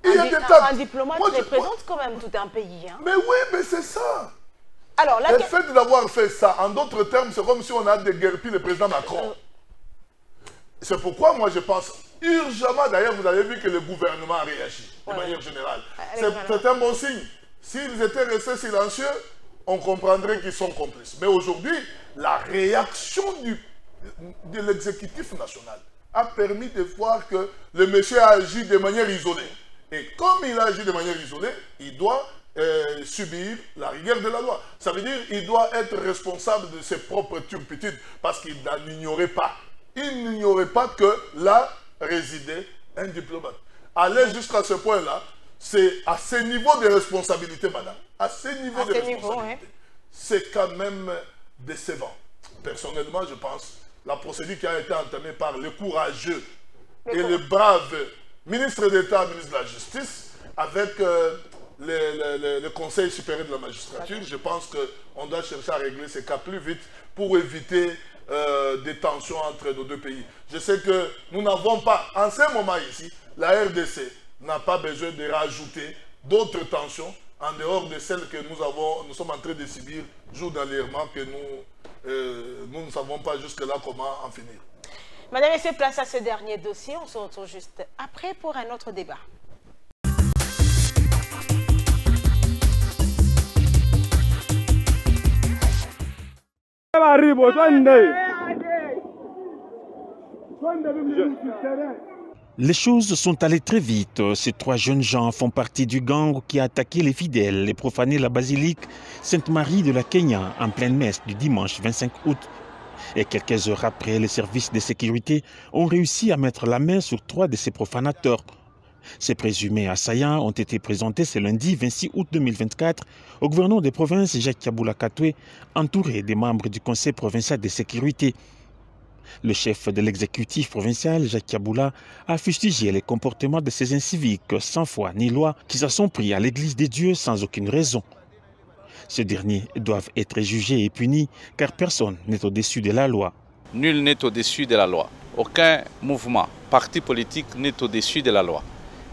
S1: Un diplomate représente quand même tout un pays. Hein.
S2: Mais oui, mais c'est ça.
S1: Alors,
S2: le fait d'avoir fait ça, en d'autres termes, c'est comme si on a déguerpi le président Macron. C'est pourquoi moi je pense urgemment, d'ailleurs vous avez vu que le gouvernement a réagi de manière générale. C'est un bon signe. S'ils étaient restés silencieux, on comprendrait qu'ils sont complices. Mais aujourd'hui, la réaction de l'exécutif national a permis de voir que le monsieur a agi de manière isolée. Et comme il a agi de manière isolée, il doit subir la rigueur de la loi. Ça veut dire qu'il doit être responsable de ses propres turpitudes parce qu'il n'en ignorait pas. Il n'ignorait pas que là résidait un diplomate. Aller jusqu'à ce point-là, c'est à ce niveau de responsabilité, madame. À ce niveau de responsabilité. C'est quand même décevant. Personnellement, je pense, la procédure qui a été entamée par le courageux et le brave ministre d'État, ministre de la Justice, avec le Conseil supérieur de la magistrature, je pense qu'on doit chercher à régler ces cas plus vite pour éviter des tensions entre nos deux pays. Je sais que nous n'avons pas, en ce moment ici, la RDC n'a pas besoin de rajouter d'autres tensions en dehors de celles que nous sommes en train de subir journalièrement, que nous ne savons pas jusque-là comment en finir.
S1: Madame, laissez place à ce dernier dossier. On se retrouve juste après pour un autre débat.
S4: Les choses sont allées très vite. Ces trois jeunes gens font partie du gang qui a attaqué les fidèles et profané la basilique Sainte-Marie de la Kenya en pleine messe du dimanche 25 août. Et quelques heures après, les services de sécurité ont réussi à mettre la main sur trois de ces profanateurs. Ces présumés assaillants ont été présentés ce lundi 26 août 2024 au gouverneur des provinces Jacques Kabula Katwe, entouré des membres du Conseil provincial de sécurité. Le chef de l'exécutif provincial, Jacques Kabula, a fustigé les comportements de ces inciviques sans foi ni loi qui s'en sont pris à l'église des dieux sans aucune raison. Ces derniers doivent être jugés et punis car personne n'est au-dessus de la loi.
S22: Nul n'est au-dessus de la loi. Aucun mouvement, parti politique n'est au-dessus de la loi.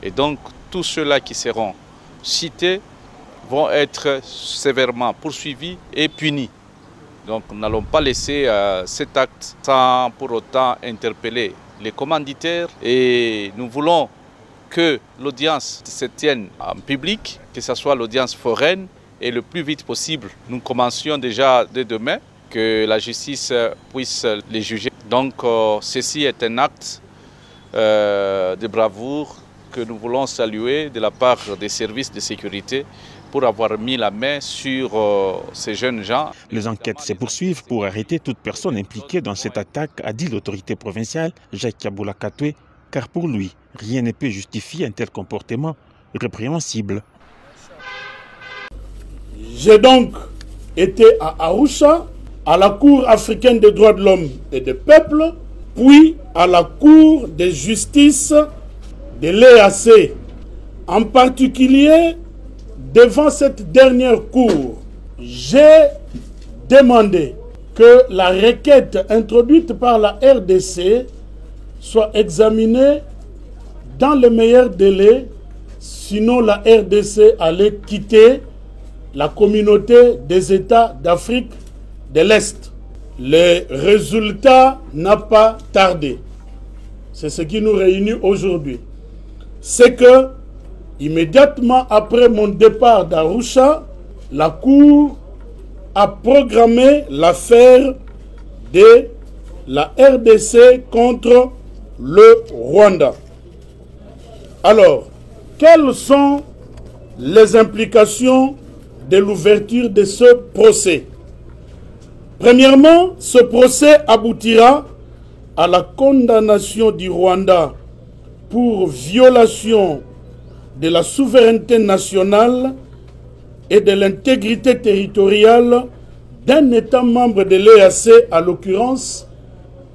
S5: Et donc, tous ceux-là qui seront cités vont être sévèrement poursuivis et punis. Donc, nous n'allons pas laisser cet acte sans pour autant interpeller les commanditaires. Et nous voulons que l'audience se tienne en public, que ce soit l'audience foraine, et le plus vite possible. Nous commencions déjà dès demain, que la justice puisse les juger. Donc, ceci est un acte de bravoure que nous voulons saluer de la part des services de sécurité pour avoir mis la main sur ces jeunes gens.
S4: Les enquêtes se poursuivent pour arrêter toute personne impliquée dans cette attaque, a dit l'autorité provinciale Jacques Kaboula Katwe, car pour lui, rien ne peut justifier un tel comportement répréhensible.
S22: J'ai donc été à Arusha, à la Cour africaine des droits de l'homme et des peuples, puis à la Cour de justice de l'EAC. En particulier, devant cette dernière cour, j'ai demandé que la requête introduite par la RDC soit examinée dans les meilleurs délais, sinon la RDC allait quitter la communauté des États d'Afrique de l'Est. Le résultat n'a pas tardé. C'est ce qui nous réunit aujourd'hui. C'est que, immédiatement après mon départ d'Arusha, la Cour a programmé l'affaire de la RDC contre le Rwanda. Alors, quelles sont les implications de l'ouverture de ce procès? Premièrement, ce procès aboutira à la condamnation du Rwanda pour violation de la souveraineté nationale et de l'intégrité territoriale d'un État membre de l'EAC, à l'occurrence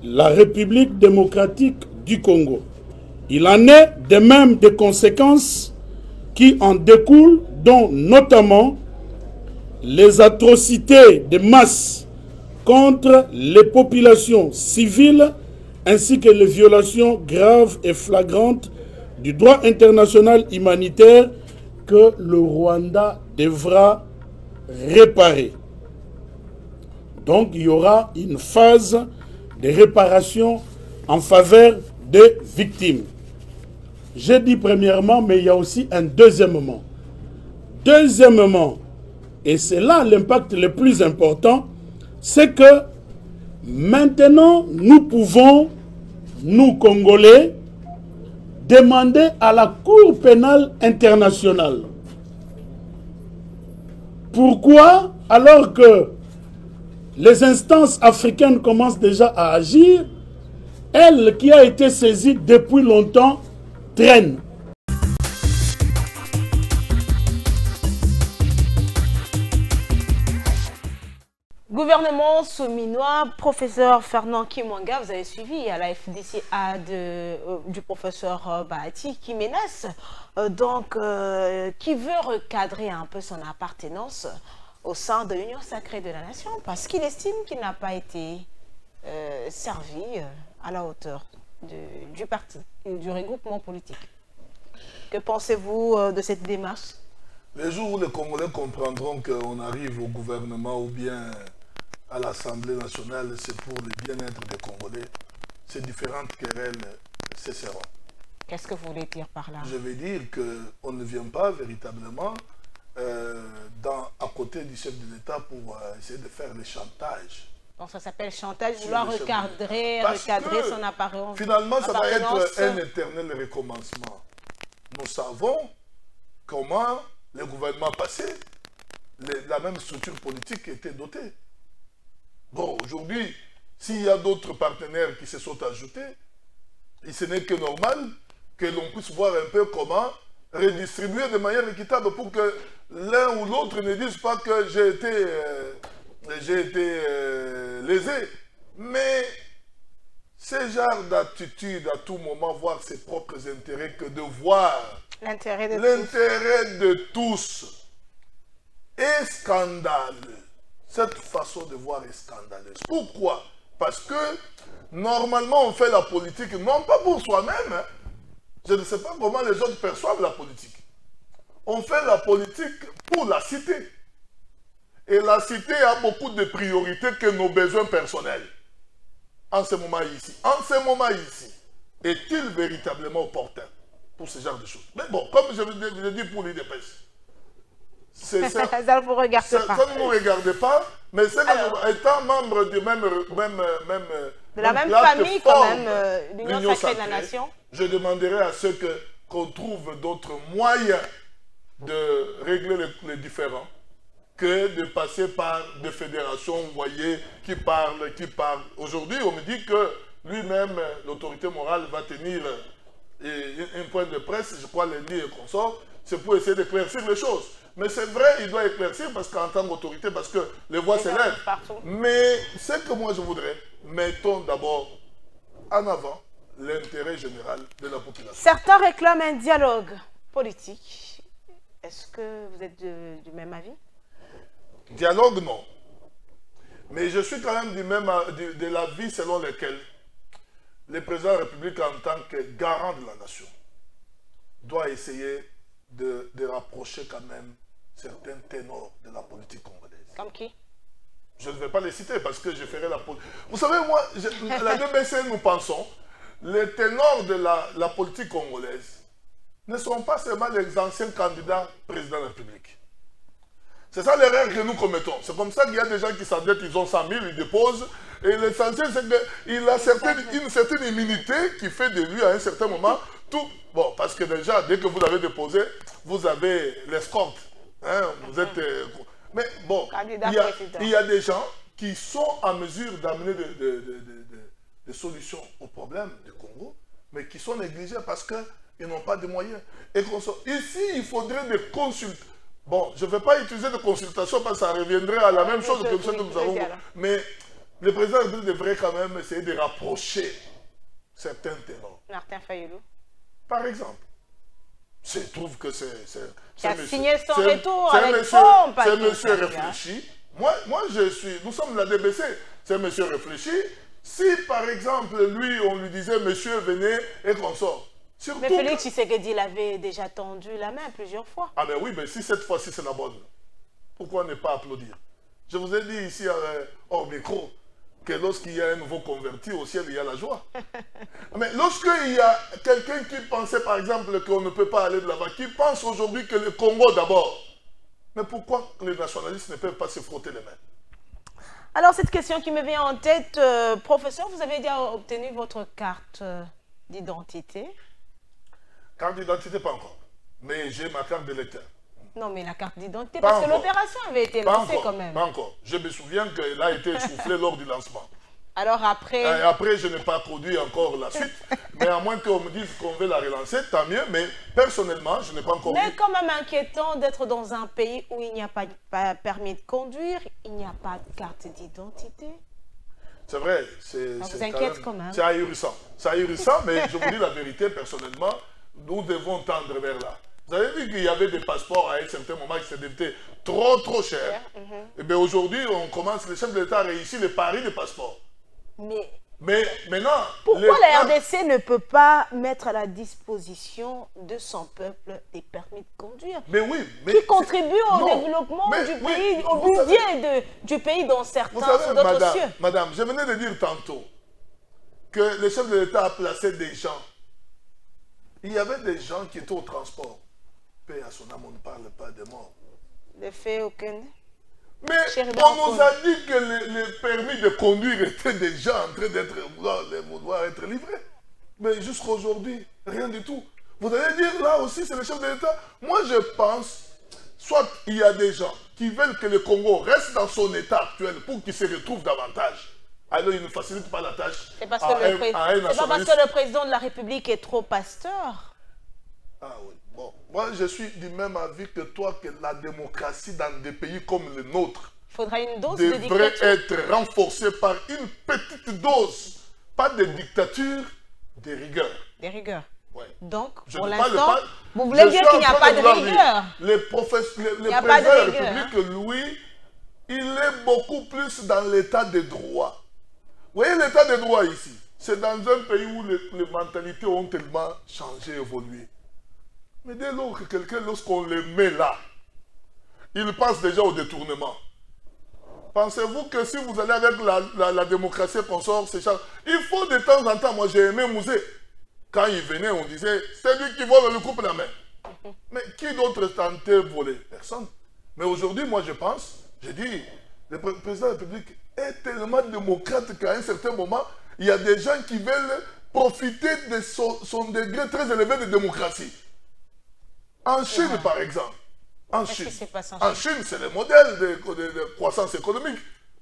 S22: la République démocratique du Congo. Il en est de même des conséquences qui en découlent, dont notamment les atrocités de masse contre les populations civiles ainsi que les violations graves et flagrantes du droit international humanitaire que le Rwanda devra réparer. Donc il y aura une phase de réparation en faveur des victimes. J'ai dit premièrement, mais il y a aussi un deuxièmement. Deuxièmement, et c'est là l'impact le plus important, c'est que maintenant nous pouvons, nous Congolais, demander à la Cour pénale internationale. Pourquoi, alors que les instances africaines commencent déjà à agir, elle qui a été saisie depuis longtemps traîne?
S1: Gouvernement souminois, professeur Fernand Kimwanga, vous avez suivi à la FDCA du professeur Bahati qui menace, qui veut recadrer un peu son appartenance au sein de l'Union sacrée de la nation parce qu'il estime qu'il n'a pas été servi à la hauteur du parti et du regroupement politique. Que pensez-vous de cette démarche?
S2: Les jours où les Congolais comprendront qu'on arrive au gouvernement ou bien à l'Assemblée nationale, c'est pour le bien-être des Congolais, ces différentes querelles cesseront.
S1: Qu'est-ce que vous voulez dire par là?
S2: Je veux dire qu'on ne vient pas véritablement à côté du chef de l'État pour essayer de faire le chantage.
S1: Donc ça s'appelle chantage, vouloir recadrer son apparence.
S2: Finalement, ça va être un éternel recommencement. Nous savons comment le gouvernement passé, la même structure politique était dotée. Bon, aujourd'hui, s'il y a d'autres partenaires qui se sont ajoutés, ce n'est que normal que l'on puisse voir un peu comment redistribuer de manière équitable pour que l'un ou l'autre ne dise pas que j'ai été lésé. Mais ce genre d'attitude à tout moment, voir ses propres intérêts que de voir
S1: l'intérêt
S2: de tous est scandaleux. Cette façon de voir est scandaleuse. Pourquoi? Parce que normalement on fait la politique non pas pour soi-même, hein. Je ne sais pas comment les autres perçoivent la politique. On fait la politique pour la cité. Et la cité a beaucoup de priorités que nos besoins personnels. En ce moment ici. En ce moment ici, est-il véritablement opportun pour ce genre de choses? Mais bon, comme je l'ai dit pour l'IDPS, ça
S1: ne vous regarde pas.
S2: Ça ne nous regarde pas, mais c'est étant membre du
S1: de la même famille quand même, l'Union sacrée de la nation.
S2: Je demanderai à ceux qu'on trouve d'autres moyens de régler les différends que de passer par des fédérations, vous voyez, qui parlent. Aujourd'hui, on me dit que lui-même, l'autorité morale, va tenir un point de presse, je crois lundi et consort, c'est pour essayer d'éclaircir les choses. Mais c'est vrai, il doit éclaircir parce qu'en tant qu'autorité, parce que les voix s'élèvent. Mais ce que moi je voudrais, mettons d'abord en avant l'intérêt général de la population.
S1: Certains réclament un dialogue politique. Est-ce que vous êtes du même avis?
S2: Dialogue, non. Mais je suis quand même de l'avis selon lequel le président de la République, en tant que garant de la nation, doit essayer de rapprocher quand même certains ténors de la politique congolaise.
S1: Comme qui?
S2: Je ne vais pas les citer parce que je ferai la politique. Vous savez, moi, la DBC, nous pensons, les ténors de la politique congolaise ne sont pas seulement les anciens candidats présidents de la République. C'est ça l'erreur que nous commettons. C'est comme ça qu'il y a des gens qui s'endettent, ils ont 100 000, ils déposent. Et l'essentiel, c'est qu'il a une certaine immunité qui fait de lui, à un certain moment, tout. Bon, parce que déjà, dès que vous l'avez déposé, vous avez l'escorte. Hein, vous êtes. Mais bon, il y a des gens qui sont en mesure d'amener des solutions aux problèmes du Congo, mais qui sont négligés parce qu'ils n'ont pas de moyens. Et ici, il faudrait des consultes. Bon, je ne vais pas utiliser de consultation parce que ça reviendrait à la même chose que ce que nous avons. Mais le président devrait quand même essayer de rapprocher certains ténors.
S1: Martin Fayulu.
S2: Par exemple. Je trouve que c'est...
S1: Qui a signé son retour avec pompe.
S2: C'est monsieur réfléchi. Moi, nous sommes la DBC. C'est monsieur réfléchi. Si, par exemple, lui, on lui disait, monsieur, venez et qu'on sort. Surtout
S1: mais Félix Tshisekedi l'avait déjà tendu la main plusieurs fois.
S2: Ah ben oui, mais si cette fois-ci c'est la bonne, pourquoi ne pas applaudir? Je vous ai dit ici hors micro que lorsqu'il y a un nouveau converti au ciel, il y a la joie. Mais lorsqu'il y a quelqu'un qui pensait par exemple qu'on ne peut pas aller de là-bas, qui pense aujourd'hui que le Congo d'abord, mais pourquoi les nationalistes ne peuvent pas se frotter les mains?
S1: Alors cette question qui me vient en tête, professeur, vous avez déjà obtenu votre carte d'identité?
S2: Carte d'identité, pas encore. Mais j'ai ma carte d'électeur.
S1: Non, mais la carte d'identité, parce que l'opération avait été lancée quand même.
S2: Pas encore. Je me souviens qu'elle a été soufflée lors du lancement.
S1: Alors après...
S2: Après, je n'ai pas produit encore la suite. Mais à moins qu'on me dise qu'on veut la relancer, tant mieux. Mais personnellement, je n'ai pas encore...
S1: Mais quand même inquiétant d'être dans un pays où il n'y a pas de permis de conduire, il n'y a pas de carte d'identité.
S2: C'est vrai.
S1: Ça vous inquiète quand même.
S2: C'est ahurissant. C'est ahurissant, mais je vous dis la vérité, personnellement, nous devons tendre vers là. Vous avez vu qu'il y avait des passeports à un certain moment qui s'étaient trop chers. Et bien aujourd'hui, on commence, le chef de l'État a réussi le pari des passeports.
S1: Mais
S2: maintenant...
S1: Pourquoi la RDC ne peut pas mettre à la disposition de son peuple des permis de conduire?
S2: Mais oui, mais...
S1: Qui contribuent au développement du pays, au budget du pays dans certains, sur d'autres cieux.
S2: Madame, je venais de dire tantôt que le chef de l'État a placé des gens. Il y avait des gens qui étaient au transport. Paix à son âme, on ne parle pas de mort.
S1: De fait aucun.
S2: Mais on nous a dit que le permis de conduire était déjà en train d'être vouloir être livré. Mais jusqu'à aujourd'hui, rien du tout. Vous allez dire, là aussi, c'est le chef de l'État. Moi, je pense, soit il y a des gens qui veulent que le Congo reste dans son état actuel pour qu'il se retrouve davantage. Alors, il ne facilite pas la tâche.
S1: C'est parce que le président de la République est trop pasteur.
S2: Ah oui. Bon, moi, je suis du même avis que toi que la démocratie dans des pays comme le nôtre
S1: devrait
S2: être renforcée par une petite dose, pas de dictature, de rigueur.
S1: Des rigueurs.
S2: Ouais.
S1: Donc, pour l'instant, vous voulez dire qu'il n'y a pas de rigueur?
S2: Le président de la République, lui, il est beaucoup plus dans l'état de droit. Vous voyez l'état de droit ici? c'est dans un pays où les mentalités ont tellement changé, évolué. Mais dès lors que quelqu'un, lorsqu'on le met là, il passe déjà au détournement. Pensez-vous que si vous allez avec la démocratie qu'on sort, c'est ça. Il faut de temps en temps, moi j'ai aimé Mouzé. Quand il venait, on disait, c'est lui qui vole, on lui coupe la main. Mais qui d'autre tentait de voler? Personne. Mais aujourd'hui, moi je pense, je dis, le président de la République est tellement démocrate qu'à un certain moment, il y a des gens qui veulent profiter de son degré très élevé de démocratie. En Chine, par exemple. En Chine, c'est le modèle de croissance économique.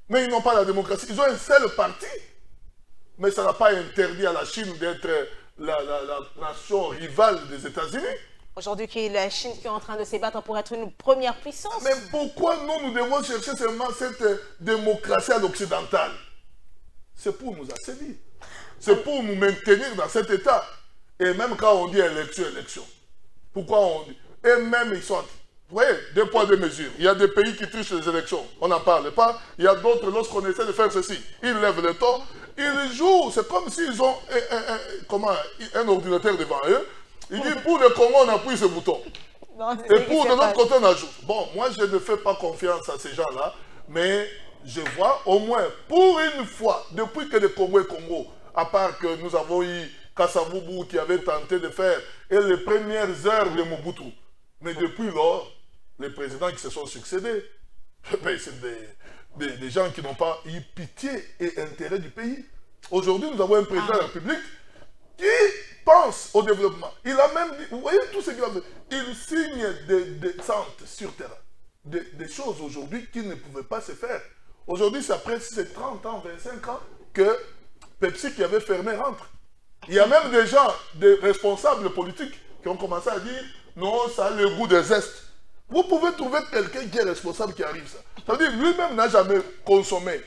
S2: Mais ils n'ont pas la démocratie. Ils ont un seul parti. Mais ça n'a pas interdit à la Chine d'être la nation rivale des États-Unis.
S1: Aujourd'hui, c'est la Chine qui est en train de se battre pour être une première puissance.
S2: Mais pourquoi nous devons chercher seulement cette démocratie à l'occidentale? C'est pour nous assévir. C'est pour nous maintenir dans cet état. Et même quand on dit élection. Pourquoi on dit? Et même ils sont... Vous voyez, 2 poids 2 mesures. Il y a des pays qui trichent les élections. On n'en parle pas. Il y a d'autres, lorsqu'on essaie de faire ceci, ils lèvent le ton, ils jouent. C'est comme s'ils ont un ordinateur devant eux. Ils disent, pour le Congo, on appuie ce bouton. Non, et pour de l'autre côté, on ajoute. Bon, moi, je ne fais pas confiance à ces gens-là, mais je vois au moins, pour une fois, depuis que le Congo est Congo, à part que nous avons eu Kassavubu qui avait tenté de faire, et les premières heures de Mobutu. Mais depuis lors, les présidents qui se sont succédés, c'est des gens qui n'ont pas eu pitié et intérêt du pays. Aujourd'hui, nous avons un président de la République qui pense au développement. Il a même dit, vous voyez tout ce qu'il a fait, il signe des centres sur terrain, des choses aujourd'hui qui ne pouvaient pas se faire. Aujourd'hui, c'est après 30 ans, 25 ans que Pepsi qui avait fermé rentre. Il y a même des gens, des responsables politiques qui ont commencé à dire non, ça a le goût des zestes. Vous pouvez trouver quelqu'un qui est responsable qui arrive ça. C'est-à-dire lui-même n'a jamais consommé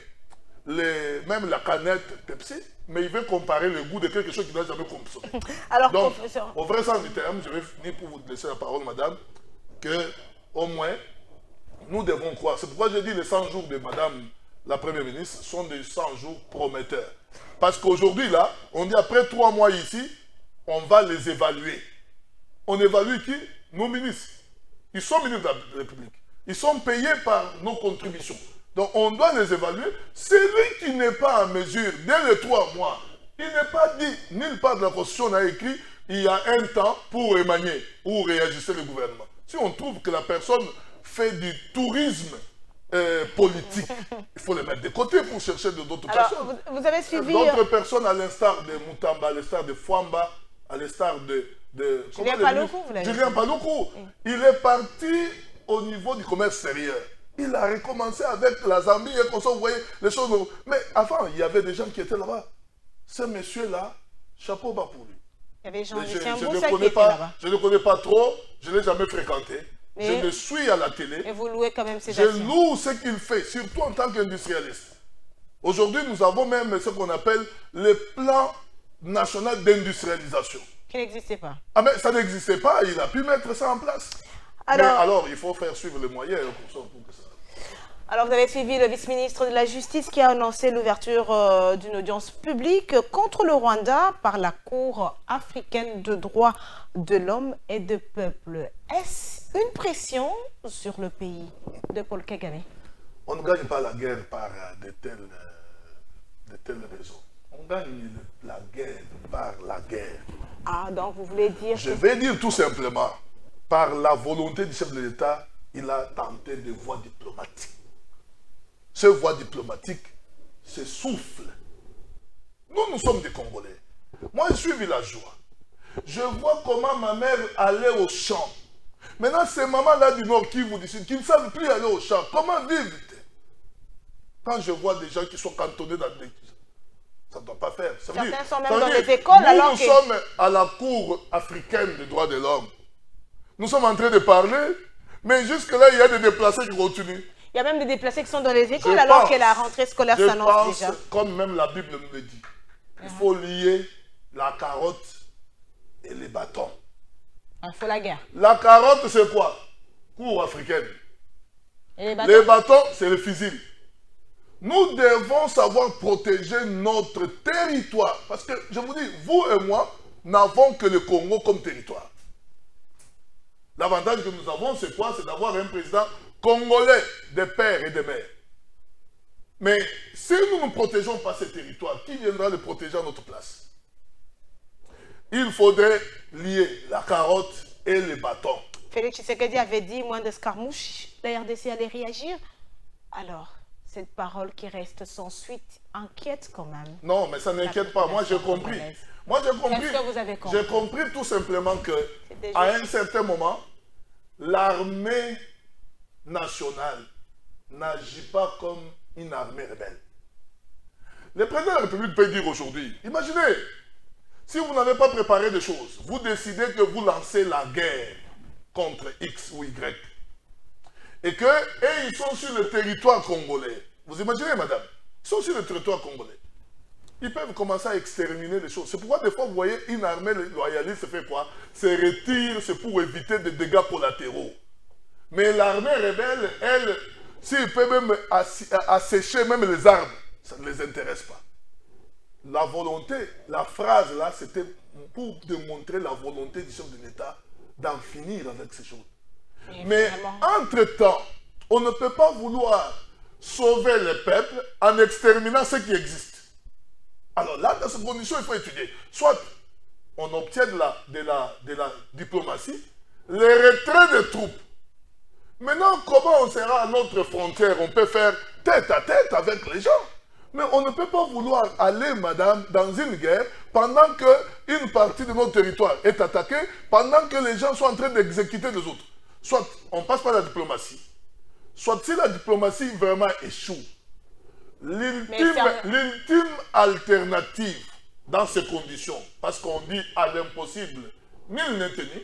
S2: même la canette Pepsi, mais il veut comparer le goût de quelque chose qu'il n'a jamais consommé.
S1: Alors,
S2: donc,
S1: professeur,
S2: au vrai sens du terme, je vais finir pour vous laisser la parole, madame, que au moins, nous devons croire. C'est pourquoi je dis les 100 jours de madame la première ministre sont des 100 jours prometteurs. Parce qu'aujourd'hui, là, on dit après 3 mois ici, on va les évaluer. On évalue qui? Nos ministres. Ils sont ministres de la République. Ils sont payés par nos contributions. Donc on doit les évaluer. Celui qui n'est pas en mesure, dès les 3 mois, il n'est pas dit, nulle part de la Constitution on a écrit, il y a un temps pour émanier ou réajuster le gouvernement. Si on trouve que la personne fait du tourisme politique, il faut les mettre de côté pour chercher d'autres personnes.
S1: Vous avez suivi...
S2: D'autres personnes à l'instar de Moutamba, à l'instar de Fouamba, à l'instar de
S1: Julien Paluku, vous l'avez dit.
S2: Julien Paluku, il est parti au niveau du commerce extérieur. Il a recommencé avec la Zambie et comme ça, vous voyez les choses. Mais avant, il y avait des gens qui étaient là-bas. Ce monsieur-là, chapeau bas pour lui.
S1: Il y avait Jean-Lucien
S2: je
S1: Boussa
S2: ne
S1: qui était là-bas.
S2: Je ne connais pas trop, je ne l'ai jamais fréquenté. Mais je le suis à la télé.
S1: Et vous louez quand même ses
S2: actions. Je loue ce qu'il fait, surtout en tant qu'industrialiste. Aujourd'hui, nous avons même ce qu'on appelle le plan national d'industrialisation.
S1: Qui n'existait pas.
S2: Ah mais ça n'existait pas, il a pu mettre ça en place. Alors il faut faire suivre les moyens pour que ça...
S1: Alors vous avez suivi le vice-ministre de la Justice qui a annoncé l'ouverture d'une audience publique contre le Rwanda par la Cour africaine de droits de l'homme et du peuple. Est-ce une pression sur le pays de Paul Kagame?
S2: On ne gagne pas la guerre par de telles raisons. On gagne la guerre par la guerre.
S1: Ah, donc vous voulez dire...
S2: Je vais dire tout simplement, par la volonté du chef de l'État, il a tenté des voies diplomatiques. Ces voies diplomatiques se soufflent. Nous sommes des Congolais. Moi, je suis villageois. Je vois comment ma mère allait au champ. Maintenant, ces mamans-là du Nord qui vous disent qu'ils ne savent plus aller au champ. Comment vivre? Quand je vois des gens qui sont cantonnés dans des... Ça ne doit pas faire.
S1: Certains sont même dans les écoles alors que...
S2: Nous sommes à la Cour africaine des droits de l'homme. Nous sommes en train de parler, mais jusque-là, il y a des déplacés qui continuent.
S1: Il y a même des déplacés qui sont dans les écoles alors que la rentrée scolaire s'annonce déjà.
S2: Comme même la Bible nous le dit, il faut lier la carotte et les bâtons.
S1: Il faut la guerre.
S2: La carotte, c'est quoi? Cour africaine.
S1: Et
S2: les bâtons, c'est le fusil. Nous devons savoir protéger notre territoire. Parce que, je vous dis, vous et moi n'avons que le Congo comme territoire. L'avantage que nous avons, c'est quoi? C'est d'avoir un président congolais de père et de mère. Mais si nous ne protégeons pas ces territoires, qui viendra les protéger à notre place? Il faudrait lier la carotte et le bâton.
S1: Félix Tshisekedi avait dit moins d'escarmouches, la RDC allait réagir. Alors, cette parole qui reste sans suite inquiète quand même.
S2: Non, mais ça n'inquiète pas. Moi, j'ai compris. Moi, j'ai compris.
S1: Qu'est-ce que vous avez compris?
S2: J'ai compris tout simplement que, à un certain moment, l'armée nationale n'agit pas comme une armée rebelle. Le président de la République peut dire aujourd'hui, imaginez, si vous n'avez pas préparé des choses, vous décidez que vous lancez la guerre contre X ou Y, et ils sont sur le territoire congolais. Vous imaginez, madame, ils sont sur le territoire congolais. Ils peuvent commencer à exterminer les choses. C'est pourquoi des fois, vous voyez, une armée loyaliste fait quoi? Se retire, c'est pour éviter des dégâts collatéraux. Mais l'armée rebelle, elle, s'il peut même assécher même les armes, ça ne les intéresse pas. La volonté, la phrase là, c'était pour démontrer la volonté du chef de l'État d'en finir avec ces choses. Mais entre-temps, on ne peut pas vouloir sauver le peuple en exterminant ce qui existe. Alors là, dans ces conditions, il faut étudier. Soit on obtient de la diplomatie, le retrait des troupes. Maintenant, comment on sera à notre frontière? On peut faire tête à tête avec les gens. Mais on ne peut pas vouloir aller, madame, dans une guerre pendant qu'une partie de notre territoire est attaquée, pendant que les gens sont en train d'exécuter les autres. Soit on passe par la diplomatie, soit si la diplomatie vraiment échoue, l'ultime alternative dans ces conditions, parce qu'on dit à l'impossible, nul n'est tenu,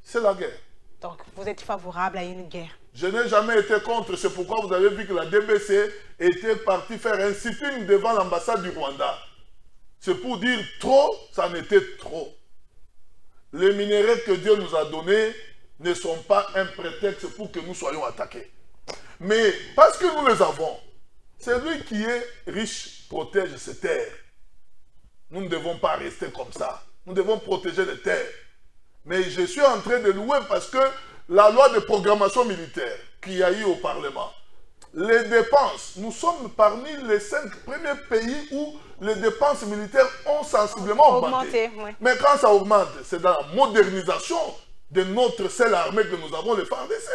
S2: c'est la guerre.
S1: Donc vous êtes favorable à une guerre?
S2: Je n'ai jamais été contre, c'est pourquoi vous avez vu que la DBC était partie faire un sitting devant l'ambassade du Rwanda. C'est pour dire trop, ça en était trop. Les minéraux que Dieu nous a donnés ne sont pas un prétexte pour que nous soyons attaqués. Mais parce que nous les avons, celui qui est riche protège ses terres. Nous ne devons pas rester comme ça. Nous devons protéger les terres. Mais je suis en train de louer parce que la loi de programmation militaire qu'il y a eu au Parlement, les dépenses, nous sommes parmi les 5 premiers pays où les dépenses militaires ont sensiblement augmenté. Oui. Mais quand ça augmente, c'est dans la modernisation de notre seule armée que nous avons, les FARDC.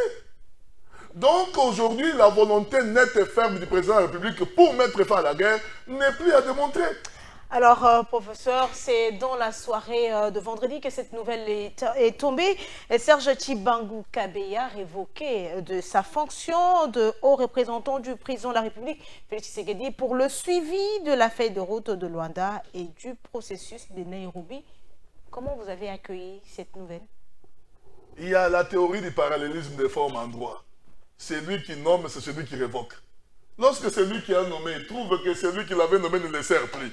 S2: Donc aujourd'hui, la volonté nette et ferme du président de la République pour mettre fin à la guerre n'est plus à démontrer.
S1: Alors, professeur, c'est dans la soirée de vendredi que cette nouvelle est tombée. Serge Tshibangou Kabeya, révoqué de sa fonction de haut représentant du président de la République, Félix Tshisekedi, pour le suivi de la feuille de route de Luanda et du processus de Nairobi. Comment vous avez accueilli cette nouvelle?
S2: Il y a la théorie du parallélisme des formes en droit. C'est lui qui nomme, c'est celui qui révoque. Lorsque c'est lui qui a nommé, il trouve que celui qui l'avait nommé ne le sert plus.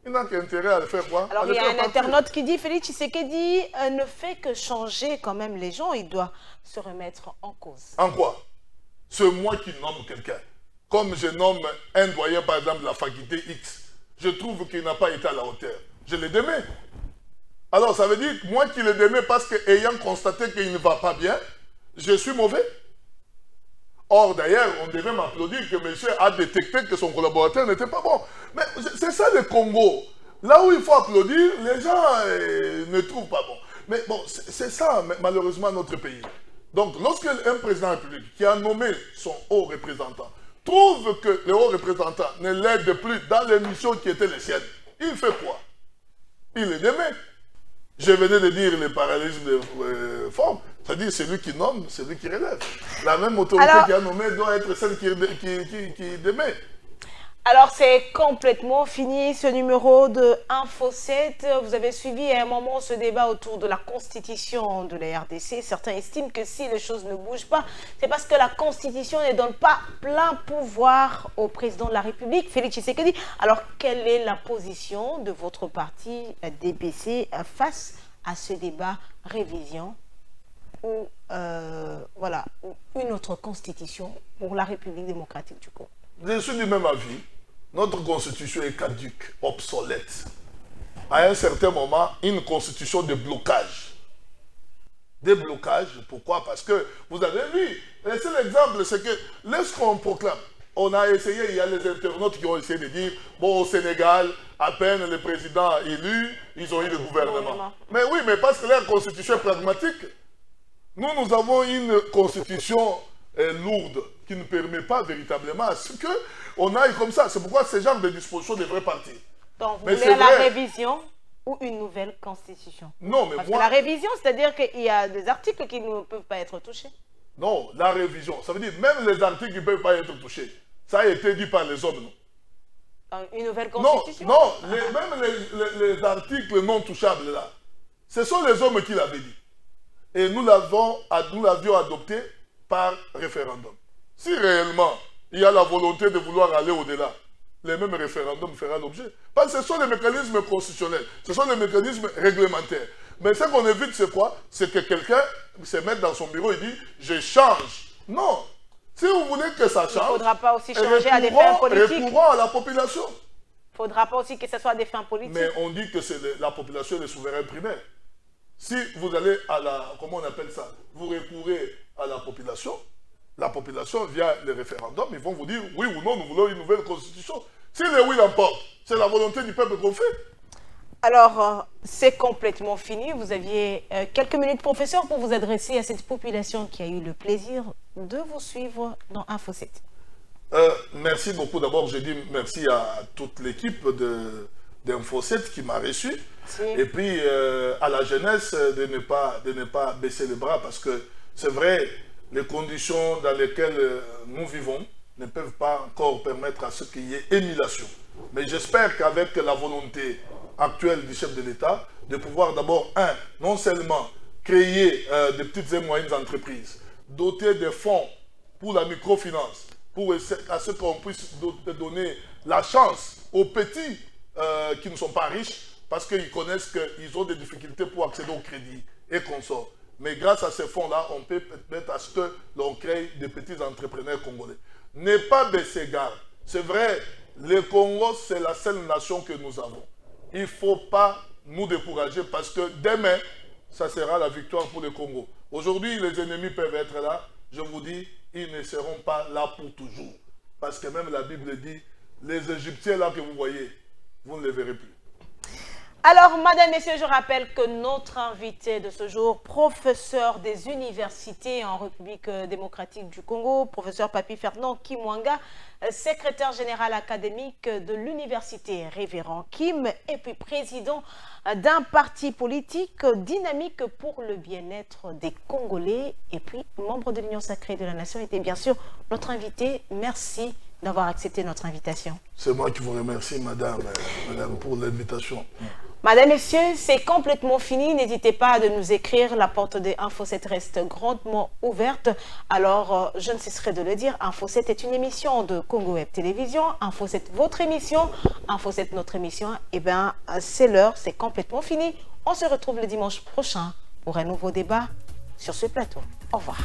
S2: Il n'a qu'intérêt à le faire quoi?
S1: Alors il y a un internaute qui dit, Félix Tshisekedi ne fait que changer quand même les gens, il doit se remettre en cause.
S2: En quoi? C'est moi qui nomme quelqu'un. Comme je nomme un doyen par exemple de la faculté X, je trouve qu'il n'a pas été à la hauteur. Je le démets. Alors ça veut dire que moi qui le démets parce qu'ayant constaté qu'il ne va pas bien, je suis mauvais. Or, d'ailleurs, on devait m'applaudir que monsieur a détecté que son collaborateur n'était pas bon. Mais c'est ça le Congo. Là où il faut applaudir, les gens ne trouvent pas bon. Mais bon, c'est ça, malheureusement, notre pays. Donc, lorsque un président de la République qui a nommé son haut représentant trouve que le haut représentant ne l'aide plus dans les missions qui étaient les siennes, il fait quoi? Il le démet. Je venais de dire le parallélisme de forme. C'est-à-dire celui qui nomme, celui qui relève. La même autorité qui a nommé doit être celle qui démet.
S1: Alors c'est complètement fini ce numéro de Info 7. Vous avez suivi à un moment ce débat autour de la constitution de la RDC. Certains estiment que si les choses ne bougent pas, c'est parce que la constitution ne donne pas plein pouvoir au président de la République, Félix Tshisekedi. Alors quelle est la position de votre parti DBC face à ce débat révision ou voilà, une autre constitution pour la République démocratique du Congo?
S2: je suis du même avis. Notre constitution est caduque, obsolète. À un certain moment, une constitution de blocage. Des blocages, pourquoi? Parce que, vous avez vu, le seul exemple, c'est que lorsqu'on proclame, on a essayé, il y a les internautes qui ont essayé de dire, bon, au Sénégal, à peine le président élu, ils ont eu le gouvernement. Mais oui, mais parce que leur constitution est pragmatique. Nous avons une constitution lourde qui ne permet pas véritablement à ce qu'on aille comme ça. C'est pourquoi ce genre de dispositions devraient partir.
S1: Donc, vous voulez la révision ou une nouvelle constitution?
S2: Non, mais
S1: parce que la révision, c'est-à-dire qu'il y a des articles qui ne peuvent pas être touchés.
S2: Non, la révision, ça veut dire même les articles qui ne peuvent pas être touchés. Ça a été dit par les hommes, non?
S1: Une nouvelle constitution?
S2: Non, même les articles non touchables, là, ce sont les hommes qui l'avaient dit. Et nous l'avions adopté par référendum. Si réellement il y a la volonté de vouloir aller au-delà, les mêmes référendums feront l'objet. Parce que ce sont les mécanismes constitutionnels, ce sont les mécanismes réglementaires. Mais ce qu'on évite, c'est quoi? C'est que quelqu'un se mette dans son bureau et dit « je change ». Non. Si vous voulez que ça change, il ne
S1: faudra pas aussi changer à des fins politiques.
S2: Recourons à la population.
S1: Il ne faudra pas aussi que ce soit à des fins politiques.
S2: Mais on dit que c'est la population le souverain primaire. Si vous allez à la, comment on appelle ça, vous recourez à la population via les référendums, ils vont vous dire oui ou non, nous voulons une nouvelle constitution. Si le oui l'emporte, c'est la volonté du peuple qu'on fait.
S1: Alors, c'est complètement fini. Vous aviez quelques minutes, professeur, pour vous adresser à cette population qui a eu le plaisir de vous suivre dans Info 7.
S2: Merci beaucoup. D'abord, je dis merci à toute l'équipe d'Info 7 qui m'a reçu. Et puis, à la jeunesse, de ne pas baisser les bras parce que c'est vrai, les conditions dans lesquelles nous vivons ne peuvent pas encore permettre à ce qu'il y ait émulation. Mais j'espère qu'avec la volonté actuelle du chef de l'État, de pouvoir d'abord, non seulement créer des petites et moyennes entreprises, doter de fonds pour la microfinance, pour à ce qu'on puisse donner la chance aux petits qui ne sont pas riches, parce qu'ils connaissent qu'ils ont des difficultés pour accéder au crédit et consorts. Mais grâce à ces fonds-là, on peut permettre à ce que l'on crée des petits entrepreneurs congolais. Ne pas baisser garde. C'est vrai, le Congo, c'est la seule nation que nous avons. Il ne faut pas nous décourager parce que demain, ça sera la victoire pour le Congo. Aujourd'hui, les ennemis peuvent être là. Je vous dis, ils ne seront pas là pour toujours. Parce que même la Bible dit, les Égyptiens là que vous voyez, vous ne les verrez plus.
S1: Alors, madame, messieurs, je rappelle que notre invité de ce jour, professeur des universités en République démocratique du Congo, professeur Papi Ferdinand Kimwanga, secrétaire général académique de l'université Révérend Kim, et puis président d'un parti politique dynamique pour le bien-être des Congolais, et puis membre de l'Union sacrée de la Nation, était bien sûr notre invité. Merci d'avoir accepté notre invitation.
S2: C'est moi qui vous remercie, madame pour l'invitation.
S1: Madame, messieurs, c'est complètement fini. N'hésitez pas à nous écrire. La porte de Info 7 reste grandement ouverte. Alors, je ne cesserai de le dire, Info 7 est une émission de Congo Web Télévision. Info 7, votre émission. Info 7, notre émission. Eh bien, c'est l'heure, c'est complètement fini. On se retrouve le dimanche prochain pour un nouveau débat sur ce plateau. Au revoir.